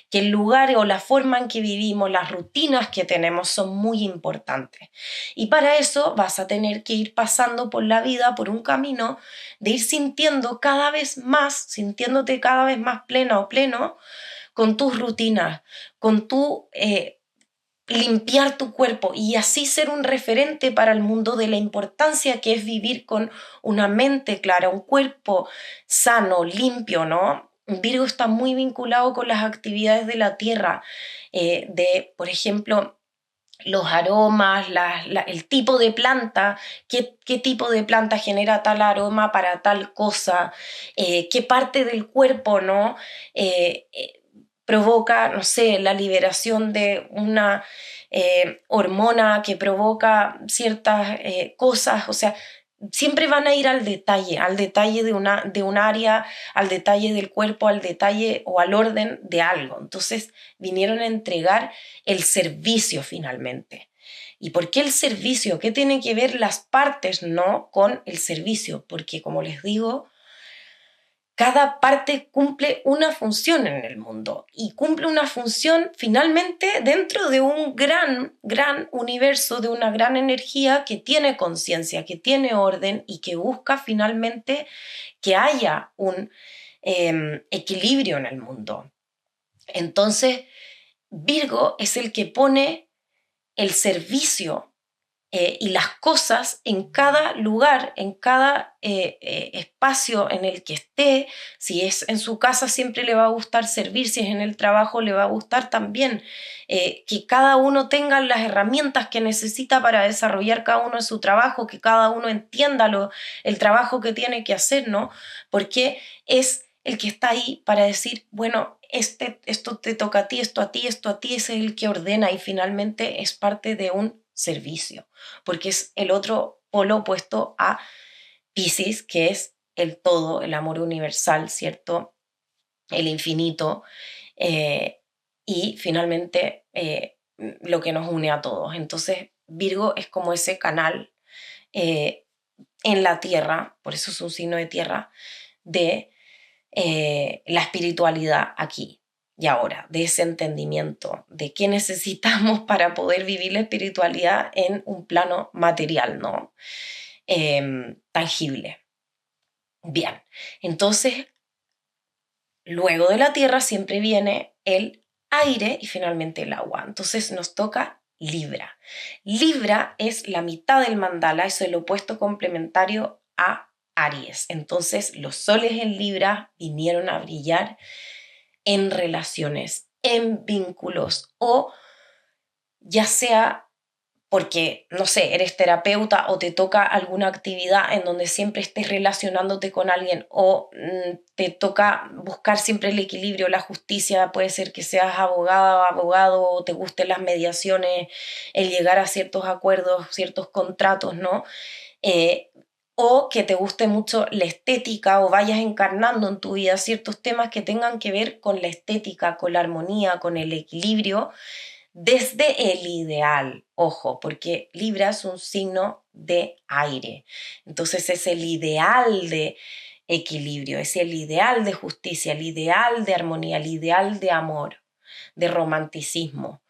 que el lugar o la forma en que vivimos, las rutinas que tenemos son muy importantes. Y para eso vas a tener que ir pasando por la vida, por un camino de ir sintiendo cada vez más, sintiéndote cada vez más plena o pleno con tus rutinas, con tu limpiar tu cuerpo y así ser un referente para el mundo de la importancia que es vivir con una mente clara, un cuerpo sano, limpio, ¿no? Virgo está muy vinculado con las actividades de la tierra, por ejemplo, los aromas, el tipo de planta, qué tipo de planta genera tal aroma para tal cosa, qué parte del cuerpo, ¿no? Provoca, no sé, la liberación de una hormona que provoca ciertas cosas, o sea, siempre van a ir al detalle de un área, al detalle del cuerpo, al detalle o al orden de algo. Entonces vinieron a entregar el servicio finalmente. ¿Y por qué el servicio? ¿Qué tienen que ver las partes, no, con el servicio? Porque, como les digo, cada parte cumple una función en el mundo y cumple una función finalmente dentro de un gran universo, de una gran energía que tiene conciencia, que tiene orden y que busca finalmente que haya un equilibrio en el mundo. Entonces, Virgo es el que pone el servicio y las cosas en cada lugar, en cada espacio en el que esté. Si es en su casa siempre le va a gustar servir, si es en el trabajo le va a gustar también que cada uno tenga las herramientas que necesita para desarrollar cada uno de su trabajo, que cada uno entienda el trabajo que tiene que hacer, ¿no? Porque es el que está ahí para decir, bueno, esto te toca a ti, esto a ti, esto a ti, es el que ordena y finalmente es parte de un servicio, porque es el otro polo opuesto a Piscis, que es el todo, el amor universal, ¿cierto? El infinito, eh, y finalmente lo que nos une a todos. Entonces, Virgo es como ese canal eh, en la tierra, por eso es un signo de tierra, de la espiritualidad aquí y ahora, de ese entendimiento de qué necesitamos para poder vivir la espiritualidad en un plano material, ¿no? Tangible. Bien, entonces, luego de la tierra siempre viene el aire y finalmente el agua. Entonces nos toca Libra. Libra es la mitad del mandala, es el opuesto complementario a Aries. Entonces los soles en Libra vinieron a brillar en relaciones, en vínculos o ya sea porque, no sé, eres terapeuta o te toca alguna actividad en donde siempre estés relacionándote con alguien o te toca buscar siempre el equilibrio, la justicia, puede ser que seas abogada o abogado o te gusten las mediaciones, el llegar a ciertos acuerdos, ciertos contratos, ¿no? Eh, o que te guste mucho la estética o vayas encarnando en tu vida ciertos temas que tengan que ver con la estética, con la armonía, con el equilibrio, desde el ideal, ojo, porque Libra es un signo de aire, entonces es el ideal de equilibrio, es el ideal de justicia, el ideal de armonía, el ideal de amor, de romanticismo.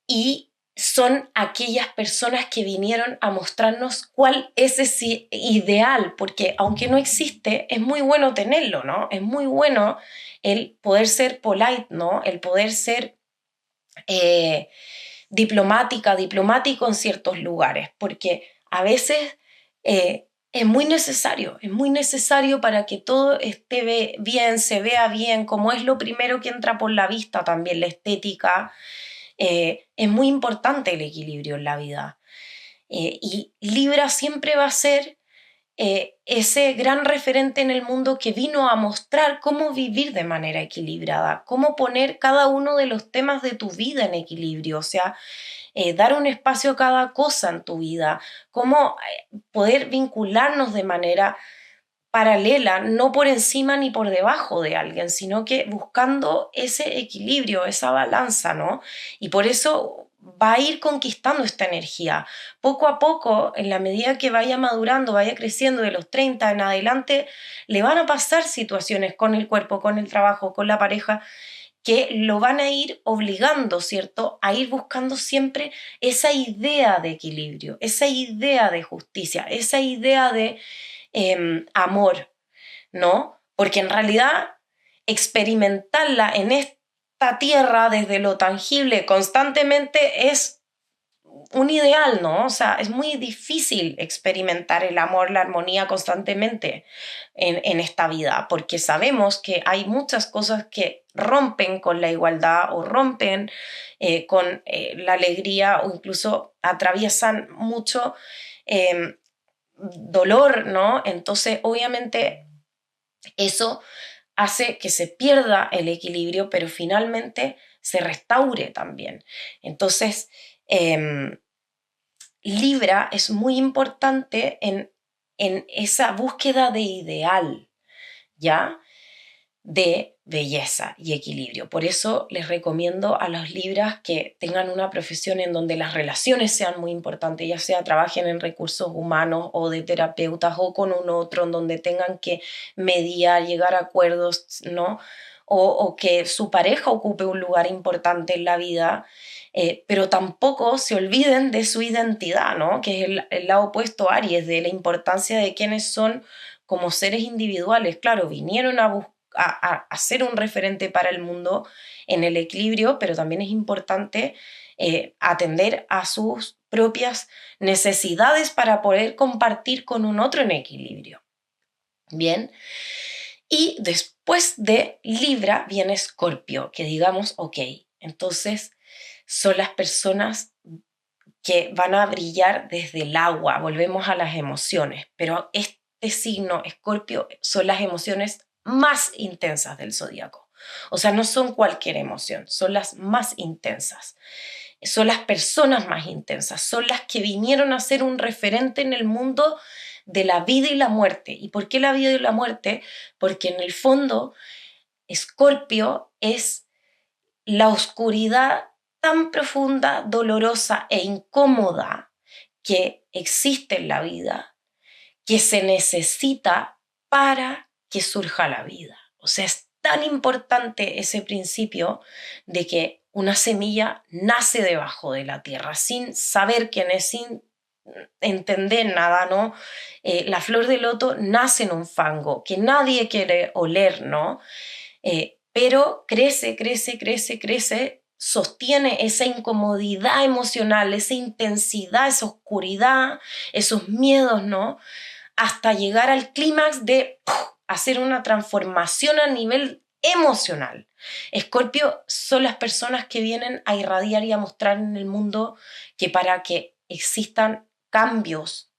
Y son aquellas personas que vinieron a mostrarnos cuál es ese ideal, porque aunque no existe, es muy bueno tenerlo, ¿no? Es muy bueno el poder ser polite, ¿no? El poder ser diplomático en ciertos lugares, porque a veces es muy necesario para que todo esté bien, se vea bien, como es lo primero que entra por la vista también, la estética. Es muy importante el equilibrio en la vida. Y Libra siempre va a ser ese gran referente en el mundo que vino a mostrar cómo vivir de manera equilibrada, cómo poner cada uno de los temas de tu vida en equilibrio, o sea, dar un espacio a cada cosa en tu vida, cómo poder vincularnos de manera paralela, no por encima ni por debajo de alguien, sino que buscando ese equilibrio, esa balanza, ¿no? Y por eso va a ir conquistando esta energía. Poco a poco, en la medida que vaya madurando, vaya creciendo de los 30 en adelante, le van a pasar situaciones con el cuerpo, con el trabajo, con la pareja, que lo van a ir obligando, ¿cierto?, a ir buscando siempre esa idea de equilibrio, esa idea de justicia, esa idea de amor, ¿no? Porque en realidad experimentarla en esta tierra desde lo tangible constantemente es un ideal, ¿no? O sea, es muy difícil experimentar el amor, la armonía constantemente en esta vida, porque sabemos que hay muchas cosas que rompen con la igualdad o rompen con la alegría o incluso atraviesan mucho dolor, ¿no? Entonces, obviamente, eso hace que se pierda el equilibrio, pero finalmente se restaure también. Entonces, Libra es muy importante en esa búsqueda de ideal, ¿ya? De belleza y equilibrio. Por eso les recomiendo a los Libras que tengan una profesión en donde las relaciones sean muy importantes, ya sea trabajen en recursos humanos o de terapeutas o con un otro, en donde tengan que mediar, llegar a acuerdos, ¿no? O que su pareja ocupe un lugar importante en la vida, pero tampoco se olviden de su identidad, ¿no? Que es el lado opuesto a Aries, de la importancia de quiénes son como seres individuales. Claro, vinieron a ser un referente para el mundo en el equilibrio, pero también es importante atender a sus propias necesidades para poder compartir con un otro en equilibrio. Bien, y después de Libra viene Escorpio, que digamos, ok, entonces son las personas que van a brillar desde el agua, volvemos a las emociones, pero este signo Escorpio son las emociones más intensas del zodíaco. O sea, no son cualquier emoción, son las más intensas. Son las personas más intensas, son las que vinieron a ser un referente en el mundo de la vida y la muerte. ¿Y por qué la vida y la muerte? Porque en el fondo, Escorpio es la oscuridad tan profunda, dolorosa e incómoda que existe en la vida, que se necesita para que surja la vida. O sea, es tan importante ese principio de que una semilla nace debajo de la tierra sin saber quién es, sin entender nada, ¿no? La flor de loto nace en un fango que nadie quiere oler, ¿no? Pero crece, crece, crece, crece, sostiene esa incomodidad emocional, esa intensidad, esa oscuridad, esos miedos, ¿no? Hasta llegar al clímax de hacer una transformación a nivel emocional. Escorpio son las personas que vienen a irradiar y a mostrar en el mundo que para que existan cambios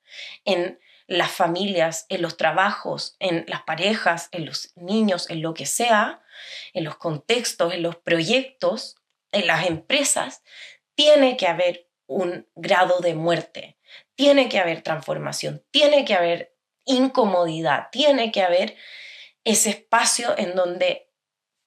en las familias, en los trabajos, en las parejas, en los niños, en lo que sea, en los contextos, en los proyectos, en las empresas, tiene que haber un grado de muerte, tiene que haber transformación, tiene que haber incomodidad, tiene que haber ese espacio en donde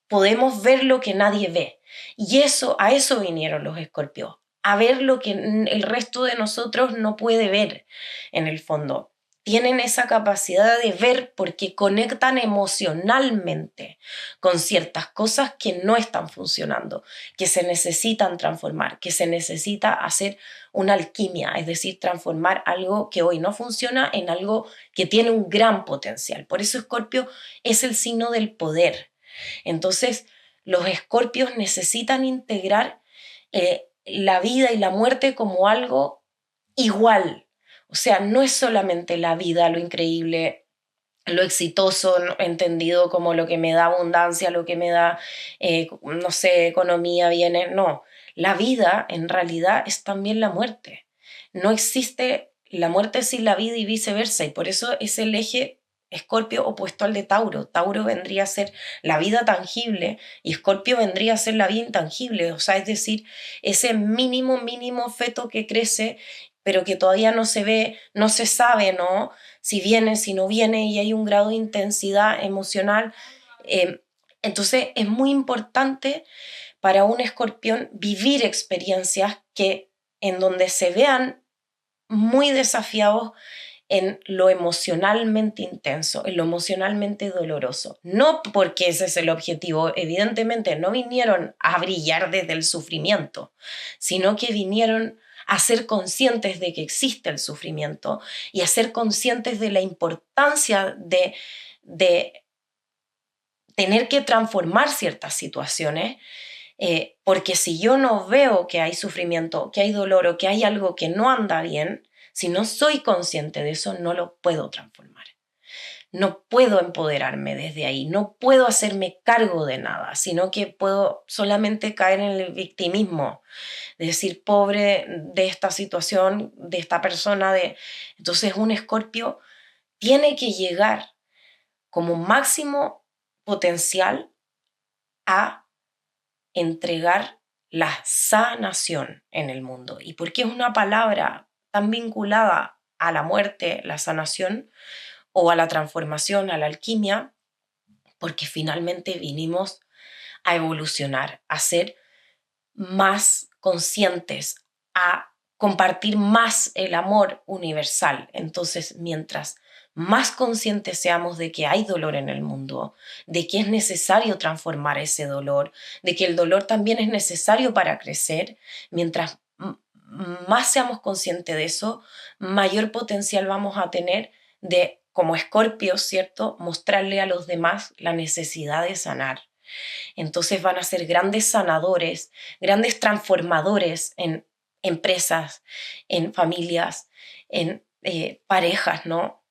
podemos ver lo que nadie ve. Y a eso vinieron los Escorpios, a ver lo que el resto de nosotros no puede ver en el fondo. Tienen esa capacidad de ver porque conectan emocionalmente con ciertas cosas que no están funcionando, que se necesitan transformar, que se necesita hacer una alquimia, es decir, transformar algo que hoy no funciona en algo que tiene un gran potencial. Por eso Escorpio es el signo del poder. Entonces, los escorpios necesitan integrar la vida y la muerte como algo igual. O sea, no es solamente la vida, lo increíble, lo exitoso, entendido como lo que me da abundancia, lo que me da, no sé, economía, bienes. No, la vida en realidad es también la muerte. No existe la muerte sin la vida y viceversa. Y por eso es el eje Escorpio opuesto al de Tauro. Tauro vendría a ser la vida tangible y Escorpio vendría a ser la vida intangible. O sea, es decir, ese mínimo feto que crece, pero que todavía no se ve, no se sabe, ¿no? Si viene, si no viene, y hay un grado de intensidad emocional. Entonces es muy importante para un escorpión vivir experiencias en donde se vean muy desafiados en lo emocionalmente intenso, en lo emocionalmente doloroso. No porque ese es el objetivo, evidentemente no vinieron a brillar desde el sufrimiento, sino que vinieron a ser conscientes de que existe el sufrimiento y a ser conscientes de la importancia de tener que transformar ciertas situaciones, porque si yo no veo que hay sufrimiento, que hay dolor o que hay algo que no anda bien, si no soy consciente de eso, no lo puedo transformar. No puedo empoderarme desde ahí, no puedo hacerme cargo de nada, sino que puedo solamente caer en el victimismo, de decir, pobre de esta situación, de esta persona. Entonces un escorpio tiene que llegar como máximo potencial a entregar la sanación en el mundo. ¿Y por qué es una palabra tan vinculada a la muerte, la sanación, o a la transformación, a la alquimia? Porque finalmente vinimos a evolucionar, a ser más conscientes, a compartir más el amor universal. Entonces, mientras más conscientes seamos de que hay dolor en el mundo, de que es necesario transformar ese dolor, de que el dolor también es necesario para crecer, mientras más seamos conscientes de eso, mayor potencial vamos a tener de, como escorpios, ¿cierto?, mostrarle a los demás la necesidad de sanar. Entonces van a ser grandes sanadores, grandes transformadores en empresas, en familias, en parejas, ¿no?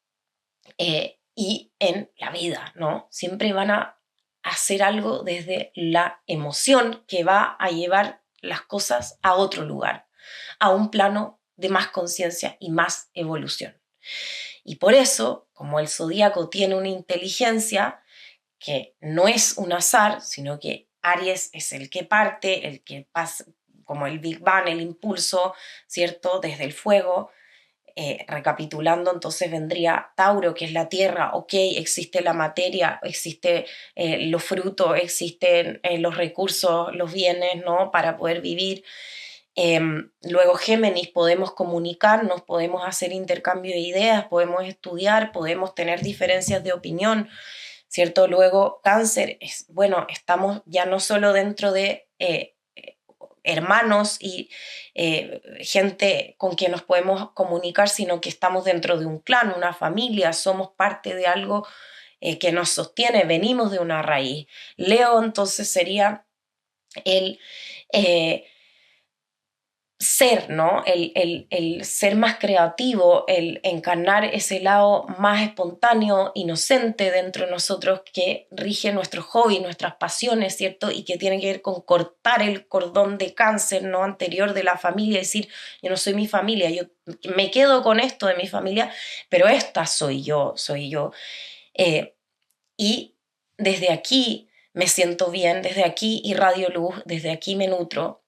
Y en la vida, ¿no? Siempre van a hacer algo desde la emoción que va a llevar las cosas a otro lugar, a un plano de más conciencia y más evolución. Y por eso, como el zodíaco tiene una inteligencia que no es un azar, sino que Aries es el que parte, el que pasa, como el Big Bang, el impulso, ¿cierto? Desde el fuego. Recapitulando, entonces vendría Tauro, que es la tierra. Ok, existe la materia, existe los frutos, existen los recursos, los bienes, ¿no?, para poder vivir. Luego Géminis, podemos comunicarnos, podemos hacer intercambio de ideas, podemos estudiar, podemos tener diferencias de opinión, ¿cierto? Luego Cáncer, bueno, estamos ya no solo dentro de hermanos y gente con quien nos podemos comunicar, sino que estamos dentro de un clan, una familia, somos parte de algo que nos sostiene, venimos de una raíz. Leo entonces sería el ser, ¿no? El ser más creativo, el encarnar ese lado más espontáneo, inocente dentro de nosotros, que rige nuestros hobbies, nuestras pasiones, ¿cierto? Y que tiene que ver con cortar el cordón de cáncer, ¿no?, anterior de la familia, decir, yo no soy mi familia, yo me quedo con esto de mi familia, pero esta soy yo, soy yo. Y desde aquí me siento bien, desde aquí irradio luz, desde aquí me nutro,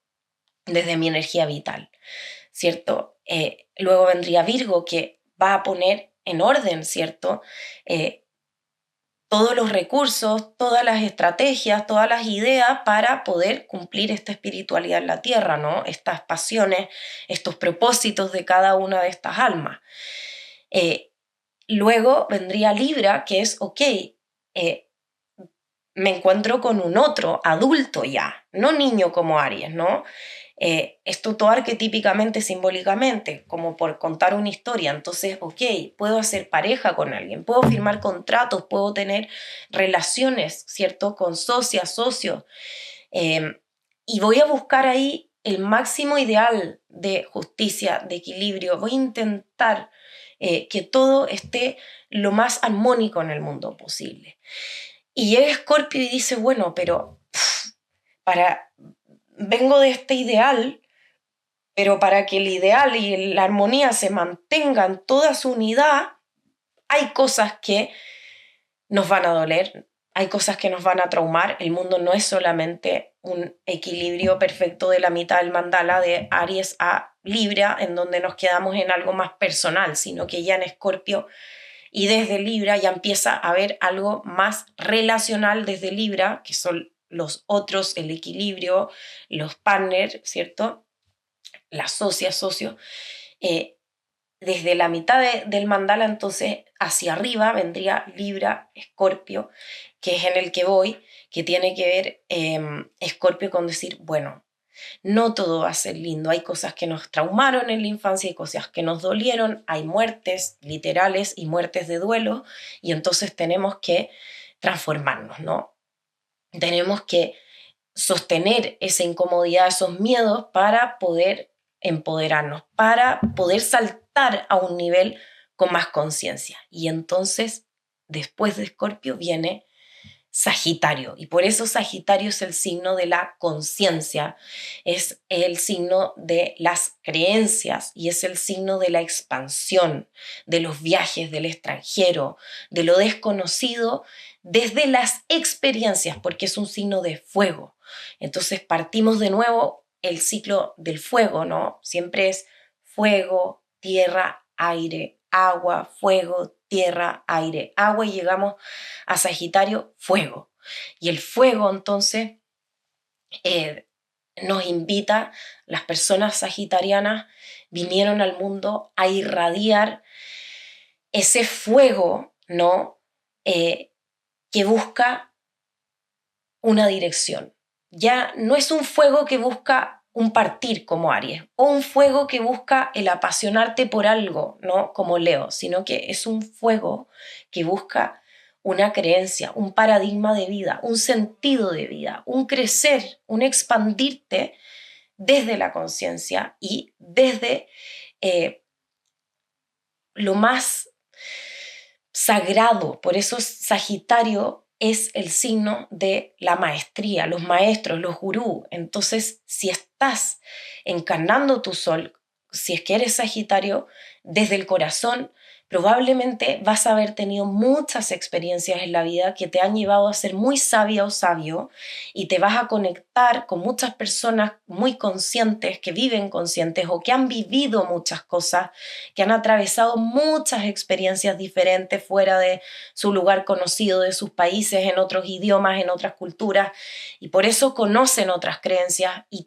desde mi energía vital, ¿cierto? Luego vendría Virgo, que va a poner en orden, ¿cierto? Todos los recursos, todas las estrategias, todas las ideas para poder cumplir esta espiritualidad en la tierra, ¿no? Estas pasiones, estos propósitos de cada una de estas almas. Luego vendría Libra, que es, ok, me encuentro con un otro, adulto ya, no niño como Aries, ¿no? Esto todo arquetípicamente, simbólicamente, como por contar una historia. Entonces, ok, puedo hacer pareja con alguien, puedo firmar contratos, puedo tener relaciones, ¿cierto? Con socias, socios. Y voy a buscar ahí el máximo ideal de justicia, de equilibrio. Voy a intentar que todo esté lo más armónico en el mundo posible. Y llega Escorpio y dice, bueno, pero vengo de este ideal, pero para que el ideal y la armonía se mantengan toda su unidad, hay cosas que nos van a doler, hay cosas que nos van a traumar. El mundo no es solamente un equilibrio perfecto de la mitad del mandala de Aries a Libra, en donde nos quedamos en algo más personal, sino que ya en Escorpio y desde Libra ya empieza a haber algo más relacional desde Libra, que son los otros, el equilibrio, los partners, ¿cierto? Las socias, socios. Desde la mitad del mandala, entonces, hacia arriba vendría Libra, Escorpio, que es en el que voy, que tiene que ver Escorpio con decir, bueno, no todo va a ser lindo, hay cosas que nos traumaron en la infancia, hay cosas que nos dolieron, hay muertes literales y muertes de duelo, y entonces tenemos que transformarnos, ¿no? Tenemos que sostener esa incomodidad, esos miedos para poder empoderarnos, para poder saltar a un nivel con más conciencia. Y entonces, después de Escorpio viene Sagitario, y por eso Sagitario es el signo de la conciencia, es el signo de las creencias y es el signo de la expansión, de los viajes, del extranjero, de lo desconocido, desde las experiencias, porque es un signo de fuego. Entonces partimos de nuevo el ciclo del fuego, ¿no? Siempre es fuego, tierra, aire, agua, fuego, tierra, aire, agua, y llegamos a Sagitario, fuego. Y el fuego entonces nos invita, las personas sagitarianas vinieron al mundo a irradiar ese fuego, ¿no? Que busca una dirección. Ya no es un fuego que busca un partir como Aries, o un fuego que busca el apasionarte por algo, ¿no? Como Leo, sino que es un fuego que busca una creencia, un paradigma de vida, un sentido de vida, un crecer, un expandirte desde la conciencia y desde lo más sagrado. Por eso Sagitario es el signo de la maestría, los maestros, los gurús. Entonces, si estás encarnando tu sol, si es que eres Sagitario, desde el corazón, probablemente vas a haber tenido muchas experiencias en la vida que te han llevado a ser muy sabia o sabio, y te vas a conectar con muchas personas muy conscientes, que viven conscientes o que han vivido muchas cosas, que han atravesado muchas experiencias diferentes fuera de su lugar conocido, de sus países, en otros idiomas, en otras culturas, y por eso conocen otras creencias y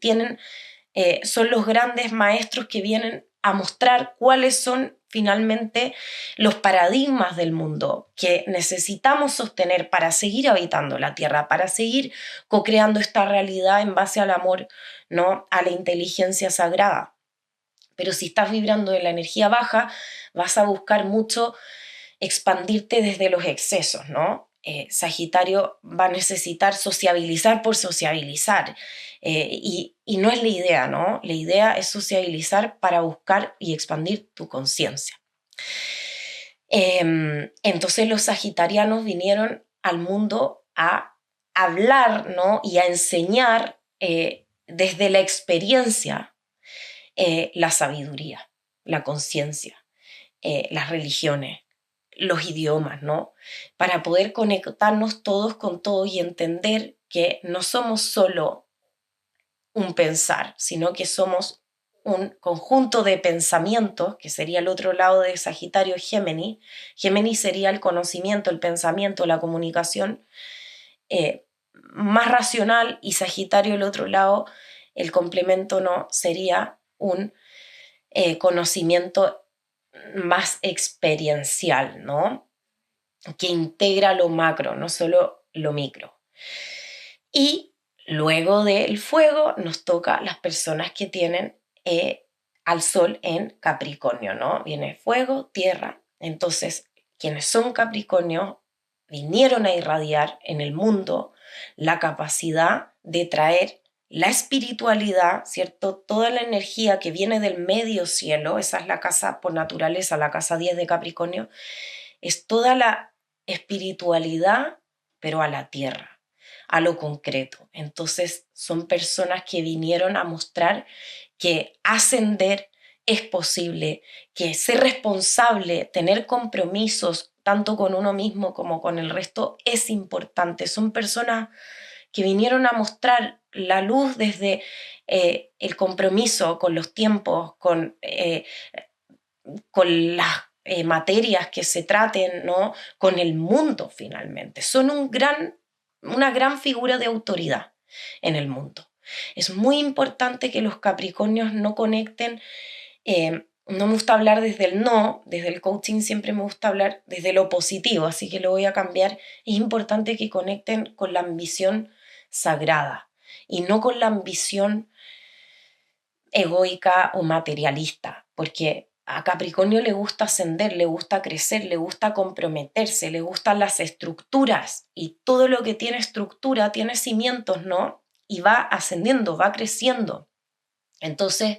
son los grandes maestros que vienen a mostrar cuáles son finalmente los paradigmas del mundo que necesitamos sostener para seguir habitando la Tierra, para seguir co-creando esta realidad en base al amor, ¿no? A la inteligencia sagrada. Pero si estás vibrando en la energía baja, vas a buscar mucho expandirte desde los excesos, ¿no? Sagitario va a necesitar sociabilizar por sociabilizar, y no es la idea, ¿no? La idea es sociabilizar para buscar y expandir tu conciencia. Entonces los sagitarianos vinieron al mundo a hablar, ¿no? Y a enseñar desde la experiencia la sabiduría, la conciencia, las religiones, los idiomas, ¿no? Para poder conectarnos todos con todos y entender que no somos solo un pensar, sino que somos un conjunto de pensamientos, que sería el otro lado de Sagitario, Géminis. Géminis sería el conocimiento, el pensamiento, la comunicación más racional, y Sagitario, el otro lado, el complemento no, sería un conocimiento más experiencial, ¿no? Que integra lo macro, no solo lo micro. Y luego del fuego nos toca las personas que tienen al sol en Capricornio, ¿no? Viene fuego, tierra. Entonces, quienes son Capricornio vinieron a irradiar en el mundo la capacidad de traer la espiritualidad, ¿cierto? Toda la energía que viene del medio cielo, esa es la casa por naturaleza, la casa 10 de Capricornio, es toda la espiritualidad, pero a la tierra, a lo concreto. Entonces son personas que vinieron a mostrar que ascender es posible, que ser responsable, tener compromisos tanto con uno mismo como con el resto es importante. Son personas que vinieron a mostrar la luz desde el compromiso con los tiempos, con las materias que se traten, ¿no? Con el mundo finalmente. Son una gran figura de autoridad en el mundo. Es muy importante que los Capricornios no conecten, no me gusta hablar desde el no, desde el coaching siempre me gusta hablar desde lo positivo, así que lo voy a cambiar. Es importante que conecten con la ambición sagrada y no con la ambición egoica o materialista, porque a Capricornio le gusta ascender, le gusta crecer, le gusta comprometerse, le gustan las estructuras, y todo lo que tiene estructura tiene cimientos, ¿no? Y va ascendiendo, va creciendo. Entonces,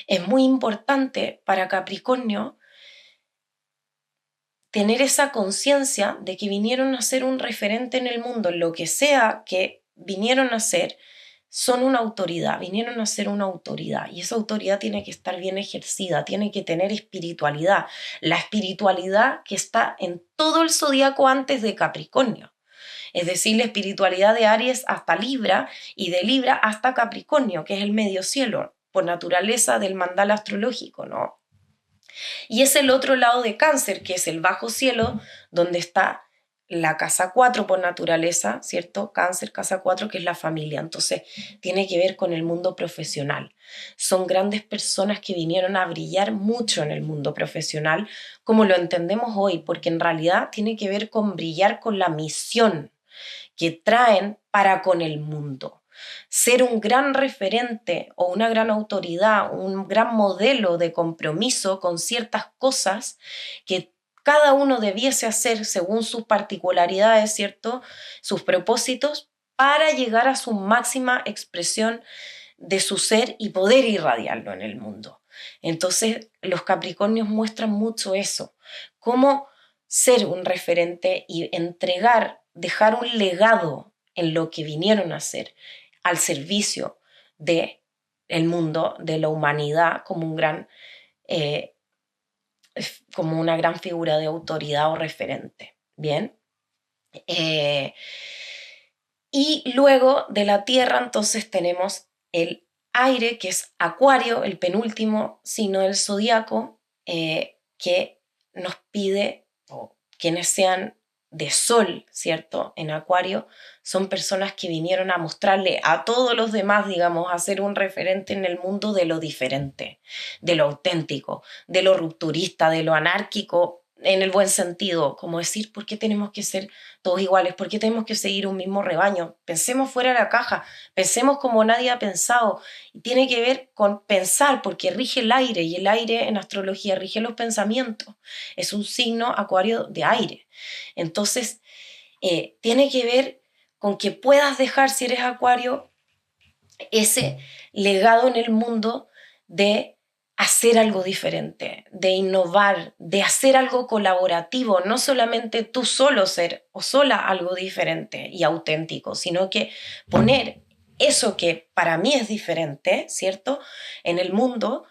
es muy importante para Capricornio tener esa conciencia de que vinieron a ser un referente en el mundo, en lo que sea que vinieron a ser, son una autoridad, vinieron a ser una autoridad, y esa autoridad tiene que estar bien ejercida, tiene que tener espiritualidad, la espiritualidad que está en todo el zodiaco antes de Capricornio, es decir, la espiritualidad de Aries hasta Libra y de Libra hasta Capricornio, que es el medio cielo, por naturaleza del mandala astrológico, ¿no? Y es el otro lado de Cáncer, que es el bajo cielo, donde está la casa 4 por naturaleza, ¿cierto? Cáncer, casa 4, que es la familia. Entonces, tiene que ver con el mundo profesional. Son grandes personas que vinieron a brillar mucho en el mundo profesional, como lo entendemos hoy, porque en realidad tiene que ver con brillar con la misión que traen para con el mundo. Ser un gran referente o una gran autoridad, un gran modelo de compromiso con ciertas cosas que cada uno debiese hacer según sus particularidades, ¿cierto? Sus propósitos, para llegar a su máxima expresión de su ser y poder irradiarlo en el mundo. Entonces, los Capricornios muestran mucho eso, cómo ser un referente y entregar, dejar un legado en lo que vinieron a hacer, al servicio del mundo, de la humanidad, eh, como una gran figura de autoridad o referente. Bien. Y luego de la tierra, entonces tenemos el aire, que es Acuario, el penúltimo signo del zodiaco, que nos pide, o quienes sean de sol, ¿cierto? En Acuario, son personas que vinieron a mostrarle a todos los demás, digamos, a ser un referente en el mundo de lo diferente, de lo auténtico, de lo rupturista, de lo anárquico, en el buen sentido, como decir, ¿por qué tenemos que ser todos iguales? ¿Por qué tenemos que seguir un mismo rebaño? Pensemos fuera de la caja, pensemos como nadie ha pensado. Y tiene que ver con pensar, porque rige el aire, y el aire en astrología rige los pensamientos. Es un signo Acuario de aire. Entonces, tiene que ver con que puedas dejar, si eres Acuario, ese legado en el mundo de hacer algo diferente, de innovar, de hacer algo colaborativo, no solamente tú solo ser o sola algo diferente y auténtico, sino que poner eso que para mí es diferente, ¿cierto?, en el mundo,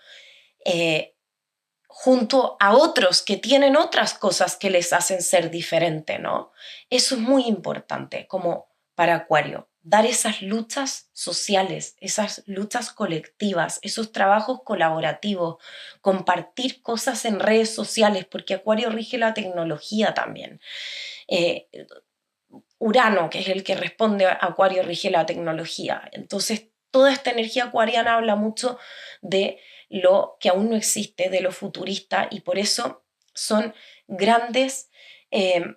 junto a otros que tienen otras cosas que les hacen ser diferente, ¿no? Eso es muy importante como para Acuario. dar esas luchas sociales, esas luchas colectivas, esos trabajos colaborativos, compartir cosas en redes sociales, porque Acuario rige la tecnología también. Eh, Urano, que es el que responde a Acuario, rige la tecnología. Entonces, toda esta energía acuariana habla mucho de lo que aún no existe, de lo futurista, y por eso son grandes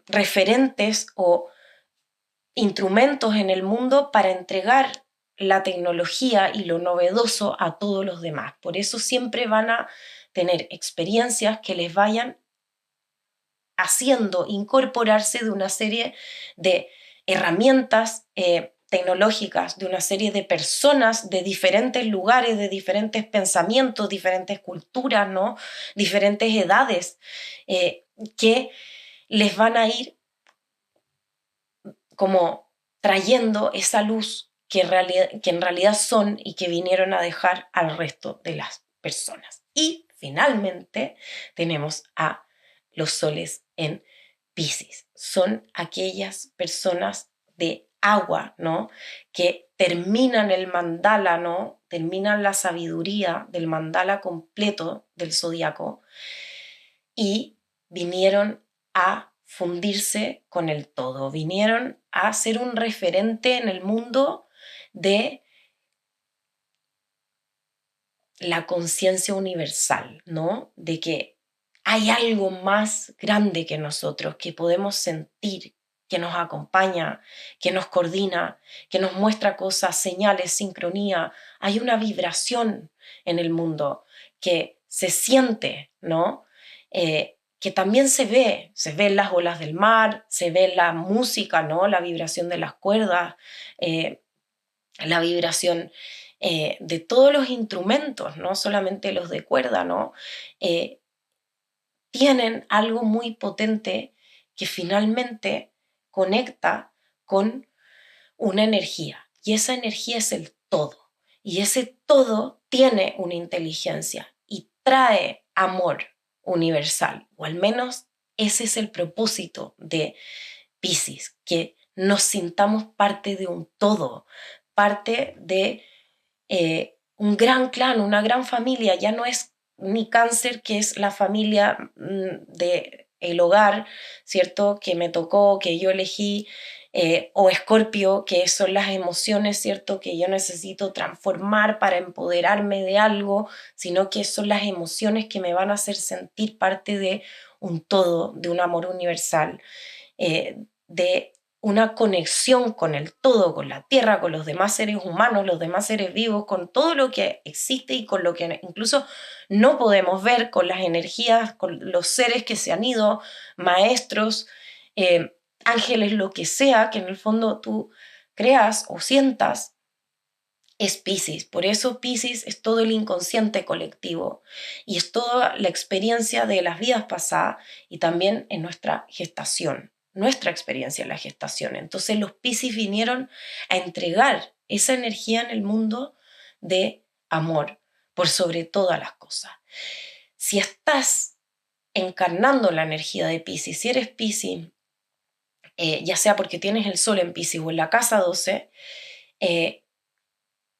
referentes o instrumentos en el mundo para entregar la tecnología y lo novedoso a todos los demás. Por eso siempre van a tener experiencias que les vayan haciendo incorporarse de una serie de herramientas tecnológicas, de una serie de personas de diferentes lugares, de diferentes pensamientos, diferentes culturas, ¿no? Diferentes edades, que les van a ir como trayendo esa luz que en realidad son y que vinieron a dejar al resto de las personas. Y finalmente tenemos a los soles en Piscis. Son aquellas personas de agua, ¿no? Que terminan el mandala, ¿no? Terminan la sabiduría del mandala completo del zodiaco y vinieron a fundirse con el todo, vinieron a ser un referente en el mundo de la conciencia universal, ¿no? De que hay algo más grande que nosotros, que podemos sentir, que nos acompaña, que nos coordina, que nos muestra cosas, señales, sincronía. Hay una vibración en el mundo que se siente, ¿no? Que también se ve en las olas del mar, se ve en la música, ¿no? La vibración de las cuerdas, la vibración de todos los instrumentos, no solamente los de cuerda, ¿no? Eh, Tienen algo muy potente que finalmente conecta con una energía, y esa energía es el todo, y ese todo tiene una inteligencia y trae amor universal, o al menos ese es el propósito de Piscis, que nos sintamos parte de un todo, parte de un gran clan, una gran familia. Ya no es ni Cáncer, que es la familia de el hogar, ¿cierto? Que me tocó, que yo elegí, o Escorpio, que son las emociones, ¿cierto? Que yo necesito transformar para empoderarme de algo, sino que son las emociones que me van a hacer sentir parte de un todo, de un amor universal, de una conexión con el todo, con la tierra, con los demás seres humanos, los demás seres vivos, con todo lo que existe y con lo que incluso no podemos ver, con las energías, con los seres que se han ido, maestros, ángeles, lo que sea que en el fondo tú creas o sientas, es Piscis. Por eso Piscis es todo el inconsciente colectivo y es toda la experiencia de las vidas pasadas y también en nuestra gestación, nuestra experiencia en la gestación. Entonces los Piscis vinieron a entregar esa energía en el mundo de amor por sobre todas las cosas. Si estás encarnando la energía de Piscis, si eres Piscis, ya sea porque tienes el sol en Piscis o en la casa 12,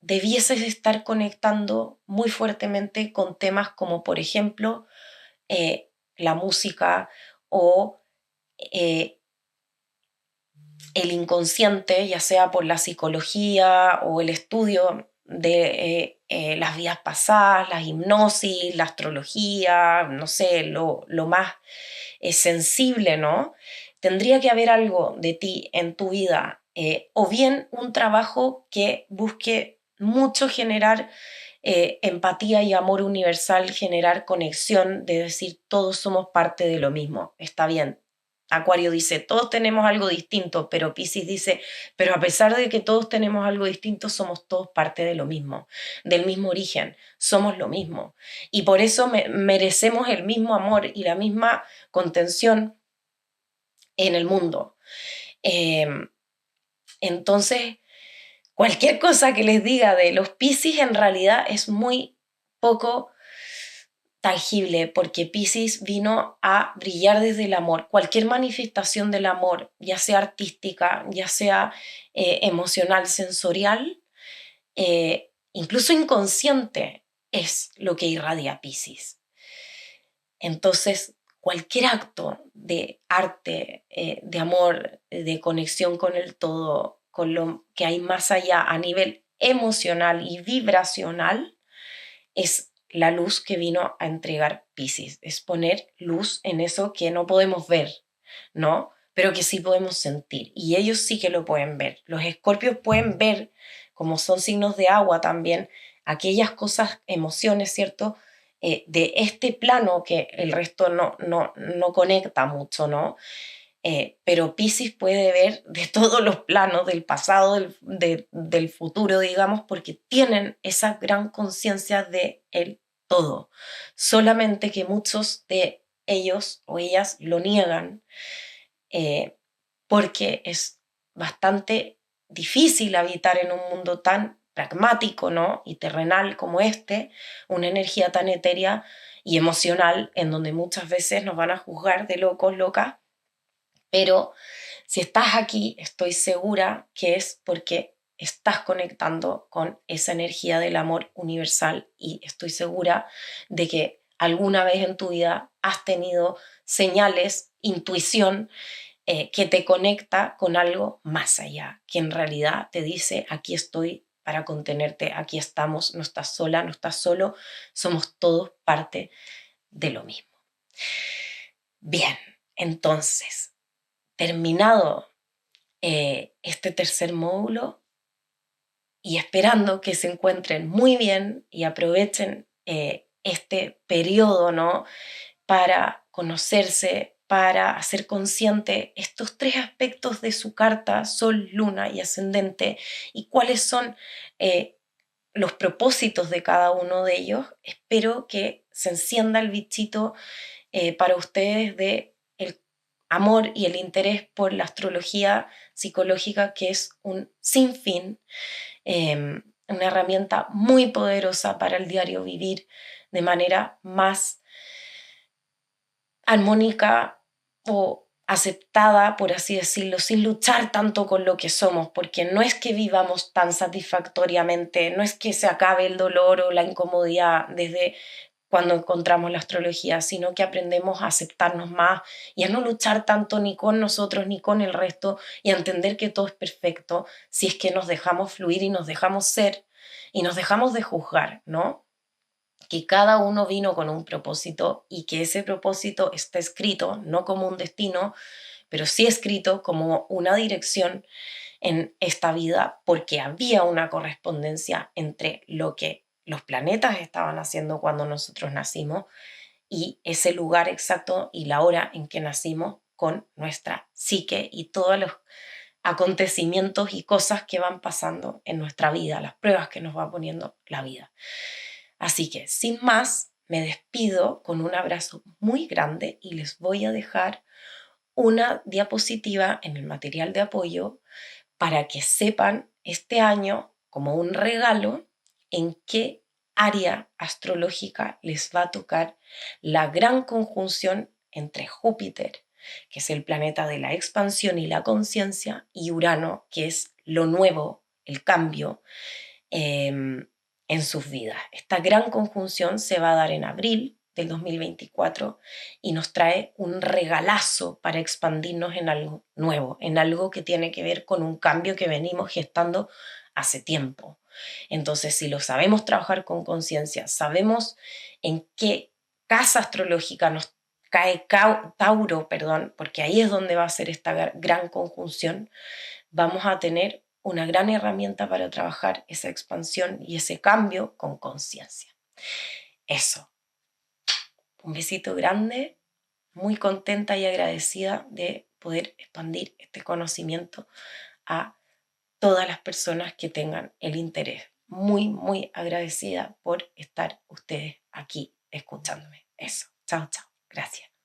debieses estar conectando muy fuertemente con temas como, por ejemplo, la música o eh, el inconsciente, ya sea por la psicología o el estudio de las vidas pasadas, la hipnosis, la astrología, no sé, lo más sensible, ¿no? Tendría que haber algo de ti en tu vida, o bien un trabajo que busque mucho generar empatía y amor universal, generar conexión, de decir todos somos parte de lo mismo, está bien. Acuario dice, todos tenemos algo distinto, pero Piscis dice, pero a pesar de que todos tenemos algo distinto, somos todos parte de lo mismo, del mismo origen, somos lo mismo. Y por eso merecemos el mismo amor y la misma contención en el mundo. Eh, entonces, cualquier cosa que les diga de los Piscis en realidad es muy poco tangible, porque Piscis vino a brillar desde el amor. Cualquier manifestación del amor, ya sea artística, ya sea emocional, sensorial, incluso inconsciente, es lo que irradia Piscis. Entonces, cualquier acto de arte, de amor, de conexión con el todo, con lo que hay más allá a nivel emocional y vibracional, es la luz que vino a entregar Piscis. Es poner luz en eso que no podemos ver, ¿no? Pero que sí podemos sentir. Y ellos sí que lo pueden ver. Los escorpios pueden ver, como son signos de agua también, aquellas cosas, emociones, ¿cierto? De este plano que el resto no conecta mucho, ¿no? Pero Piscis puede ver de todos los planos, del pasado, del futuro, digamos, porque tienen esa gran conciencia de el todo. Solamente que muchos de ellos o ellas lo niegan, eh, porque es bastante difícil habitar en un mundo tan pragmático, ¿no? Y terrenal como este, una energía tan etérea y emocional, en donde muchas veces nos van a juzgar de locos, locas. Pero si estás aquí, estoy segura que es porque estás conectando con esa energía del amor universal, y estoy segura de que alguna vez en tu vida has tenido señales, intuición, que te conecta con algo más allá, que en realidad te dice: aquí estoy para contenerte, aquí estamos, no estás sola, no estás solo, somos todos parte de lo mismo. Bien, entonces, terminado este tercer módulo, y esperando que se encuentren muy bien y aprovechen este periodo, ¿no? Para conocerse, para hacer consciente estos tres aspectos de su carta, Sol, Luna y Ascendente, y cuáles son los propósitos de cada uno de ellos. Espero que se encienda el bichito para ustedes de el amor y el interés por la astrología psicológica, que es un sinfín, una herramienta muy poderosa para el diario vivir de manera más armónica o aceptada, por así decirlo, sin luchar tanto con lo que somos, porque no es que vivamos tan satisfactoriamente, no es que se acabe el dolor o la incomodidad desde cuando encontramos la astrología, sino que aprendemos a aceptarnos más y a no luchar tanto ni con nosotros ni con el resto, y a entender que todo es perfecto si es que nos dejamos fluir y nos dejamos ser y nos dejamos de juzgar, ¿no? Que cada uno vino con un propósito y que ese propósito está escrito, no como un destino, pero sí escrito como una dirección en esta vida, porque había una correspondencia entre lo que los planetas estaban haciendo cuando nosotros nacimos y ese lugar exacto y la hora en que nacimos con nuestra psique y todos los acontecimientos y cosas que van pasando en nuestra vida, las pruebas que nos va poniendo la vida. Así que, sin más, me despido con un abrazo muy grande y les voy a dejar una diapositiva en el material de apoyo para que sepan este año, como un regalo, en qué área astrológica les va a tocar la gran conjunción entre Júpiter, que es el planeta de la expansión y la conciencia, y Urano, que es lo nuevo, el cambio, en sus vidas. Esta gran conjunción se va a dar en abril del 2024 y nos trae un regalazo para expandirnos en algo nuevo, en algo que tiene que ver con un cambio que venimos gestando hace tiempo. Entonces, si lo sabemos trabajar con conciencia, sabemos en qué casa astrológica nos cae Tauro, perdón, porque ahí es donde va a ser esta gran conjunción, vamos a tener una gran herramienta para trabajar esa expansión y ese cambio con conciencia. Eso. Un besito grande, muy contenta y agradecida de poder expandir este conocimiento a todas las personas que tengan el interés. Muy, muy agradecida por estar ustedes aquí escuchándome. Eso. Chao, chao. Gracias.